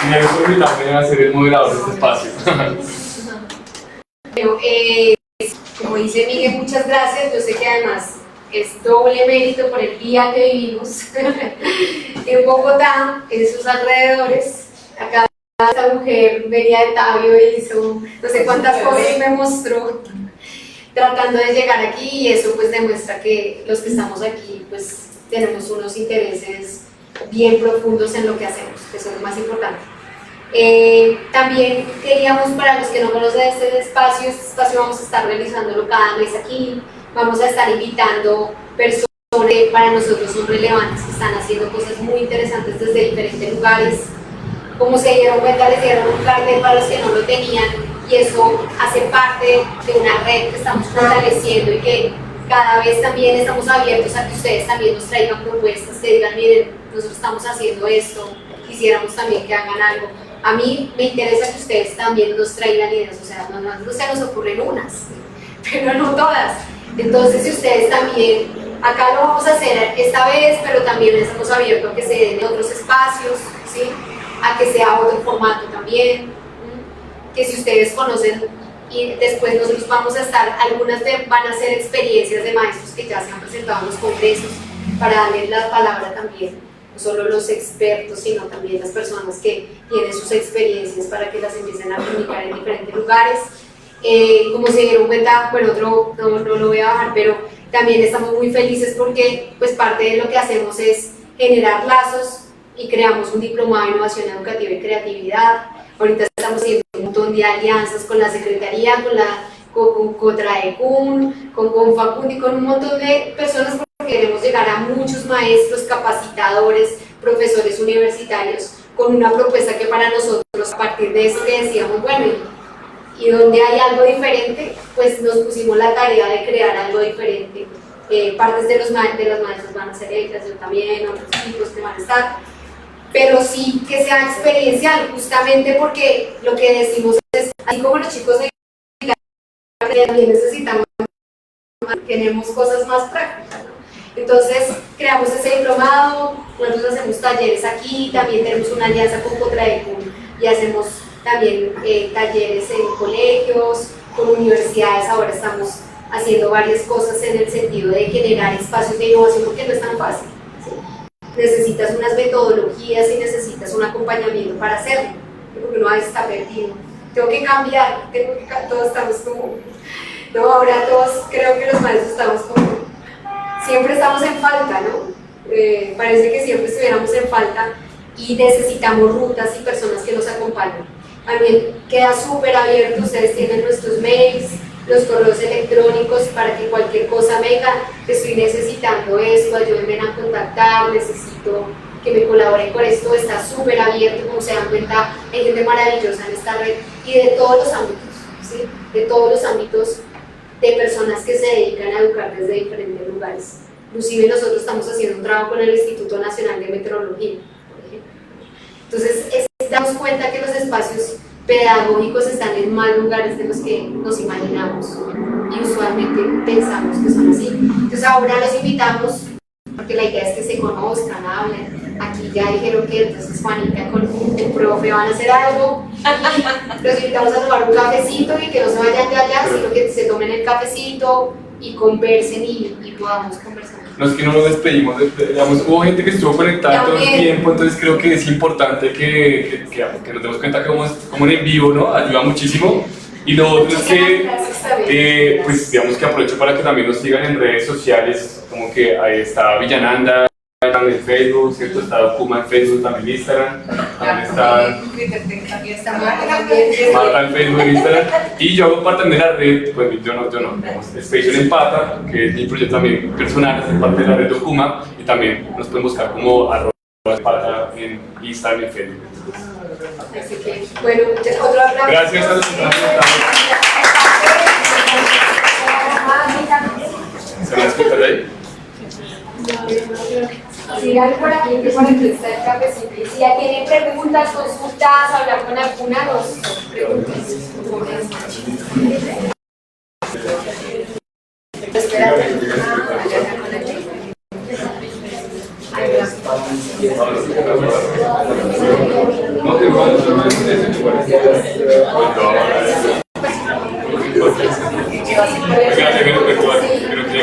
Me había olvidado de ser el moderador de este espacio. Bueno, como dice Miguel, muchas gracias. Yo sé que además es doble mérito por el día que vivimos en Bogotá, en sus alrededores. Acá esta mujer venía de Tabio y hizo no sé cuántas cosas me mostró tratando de llegar aquí, y eso pues demuestra que los que estamos aquí pues tenemos unos intereses bien profundos en lo que hacemos, que eso es lo más importante. También queríamos, para los que no conocen este espacio vamos a estar realizándolo cada mes aquí, vamos a estar invitando personas que para nosotros son relevantes, que están haciendo cosas muy interesantes desde diferentes lugares. Como se dieron cuenta, les dieron un carnet para los que no lo tenían, y eso hace parte de una red que estamos fortaleciendo y que cada vez también estamos abiertos a que ustedes también nos traigan propuestas, que digan, miren, nosotros estamos haciendo esto, quisiéramos también que hagan algo. A mí me interesa que ustedes también nos traigan ideas, o sea, no se nos ocurren unas, pero no todas. Entonces, si ustedes también, acá lo vamos a hacer esta vez, pero también estamos abiertos a que se den en otros espacios, ¿sí? A que sea otro formato también, que si ustedes conocen, y después nosotros vamos a estar, algunas van a ser experiencias de maestros que ya se han presentado en los congresos, para darles la palabra también, no solo los expertos, sino también las personas que tienen sus experiencias para que las empiecen a comunicar en diferentes lugares. Como se dieron cuenta, bueno, otro no lo voy a bajar, pero también estamos muy felices porque pues parte de lo que hacemos es generar lazos y creamos un diplomado de innovación educativa y creatividad. Ahorita estamos haciendo un montón de alianzas con la Secretaría, con Cotraecun, con Confacundi, con un montón de personas, porque queremos llegar a muchos maestros, capacitadores, profesores universitarios, con una propuesta que para nosotros, a partir de eso que decíamos, bueno, y donde hay algo diferente, pues nos pusimos la tarea de crear algo diferente. Partes de los maestros van a ser ellas, yo también, otros chicos que van a estar, pero sí que sea experiencial, justamente porque lo que decimos es, así como los chicos también necesitamos, tenemos cosas más prácticas, ¿no? Entonces creamos ese diplomado, nosotros hacemos talleres aquí, también tenemos una alianza con Cotraecun y hacemos también talleres en colegios, con universidades. Ahora estamos haciendo varias cosas en el sentido de generar espacios de innovación, porque no es tan fácil, ¿sí? Necesitas unas metodologías y necesitas un acompañamiento para hacerlo, porque uno a veces está perdido. Tengo que cambiar, todos estamos como, no, ahora todos creo que los maestros estamos como, siempre estamos en falta, ¿no? Parece que siempre estuviéramos en falta y necesitamos rutas y personas que nos acompañen. También queda súper abierto, ustedes tienen nuestros mails, los correos electrónicos, para que cualquier cosa me digan, estoy necesitando esto, ayúdenme a contactar, necesito que me colaboren con esto. Está súper abierto, como se dan cuenta, hay gente maravillosa en esta red y de todos los ámbitos, ¿sí? De todos los ámbitos, de personas que se dedican a educar desde diferentes lugares. Inclusive nosotros estamos haciendo un trabajo con el Instituto Nacional de Meteorología, por ejemplo. Entonces, damos cuenta que los espacios pedagógicos están en más lugares de los que nos imaginamos y usualmente pensamos que son así. Entonces ahora los invitamos, porque la idea es que se conozcan, hablen. Aquí ya dijeron que entonces Juanita con el profe van a hacer algo, y los invitamos a tomar un cafecito y que no se vayan de allá, sino que se tomen el cafecito, y conversen y podamos conversar. No es que no nos despedimos, digamos, hubo gente que estuvo conectada todo el También. tiempo, entonces creo que es importante que nos demos cuenta que como en vivo, ¿no? Ayuda muchísimo. Y lo otro es que, pues digamos que aprovecho para que también nos sigan en redes sociales, como que ahí está Villananda en Facebook, ¿cierto? Está Dokuma en Facebook, también en Instagram, también está Marta en Facebook, en Instagram, y yo hago parte de la red, pues yo no, digamos, Station Empata, que es mi proyecto también personal, es parte de la red Dokuma, y también nos pueden buscar como @Empata en Instagram y en Facebook. Así que, bueno, otro aplauso. Gracias a los que están conectados. ¿Se van a escuchar ahí? Sigan por aquí que para que esté el cafecito. Y si ya tienen preguntas, consultas, hablar con alguna, nos pregunten. Espérate. No te Gracias.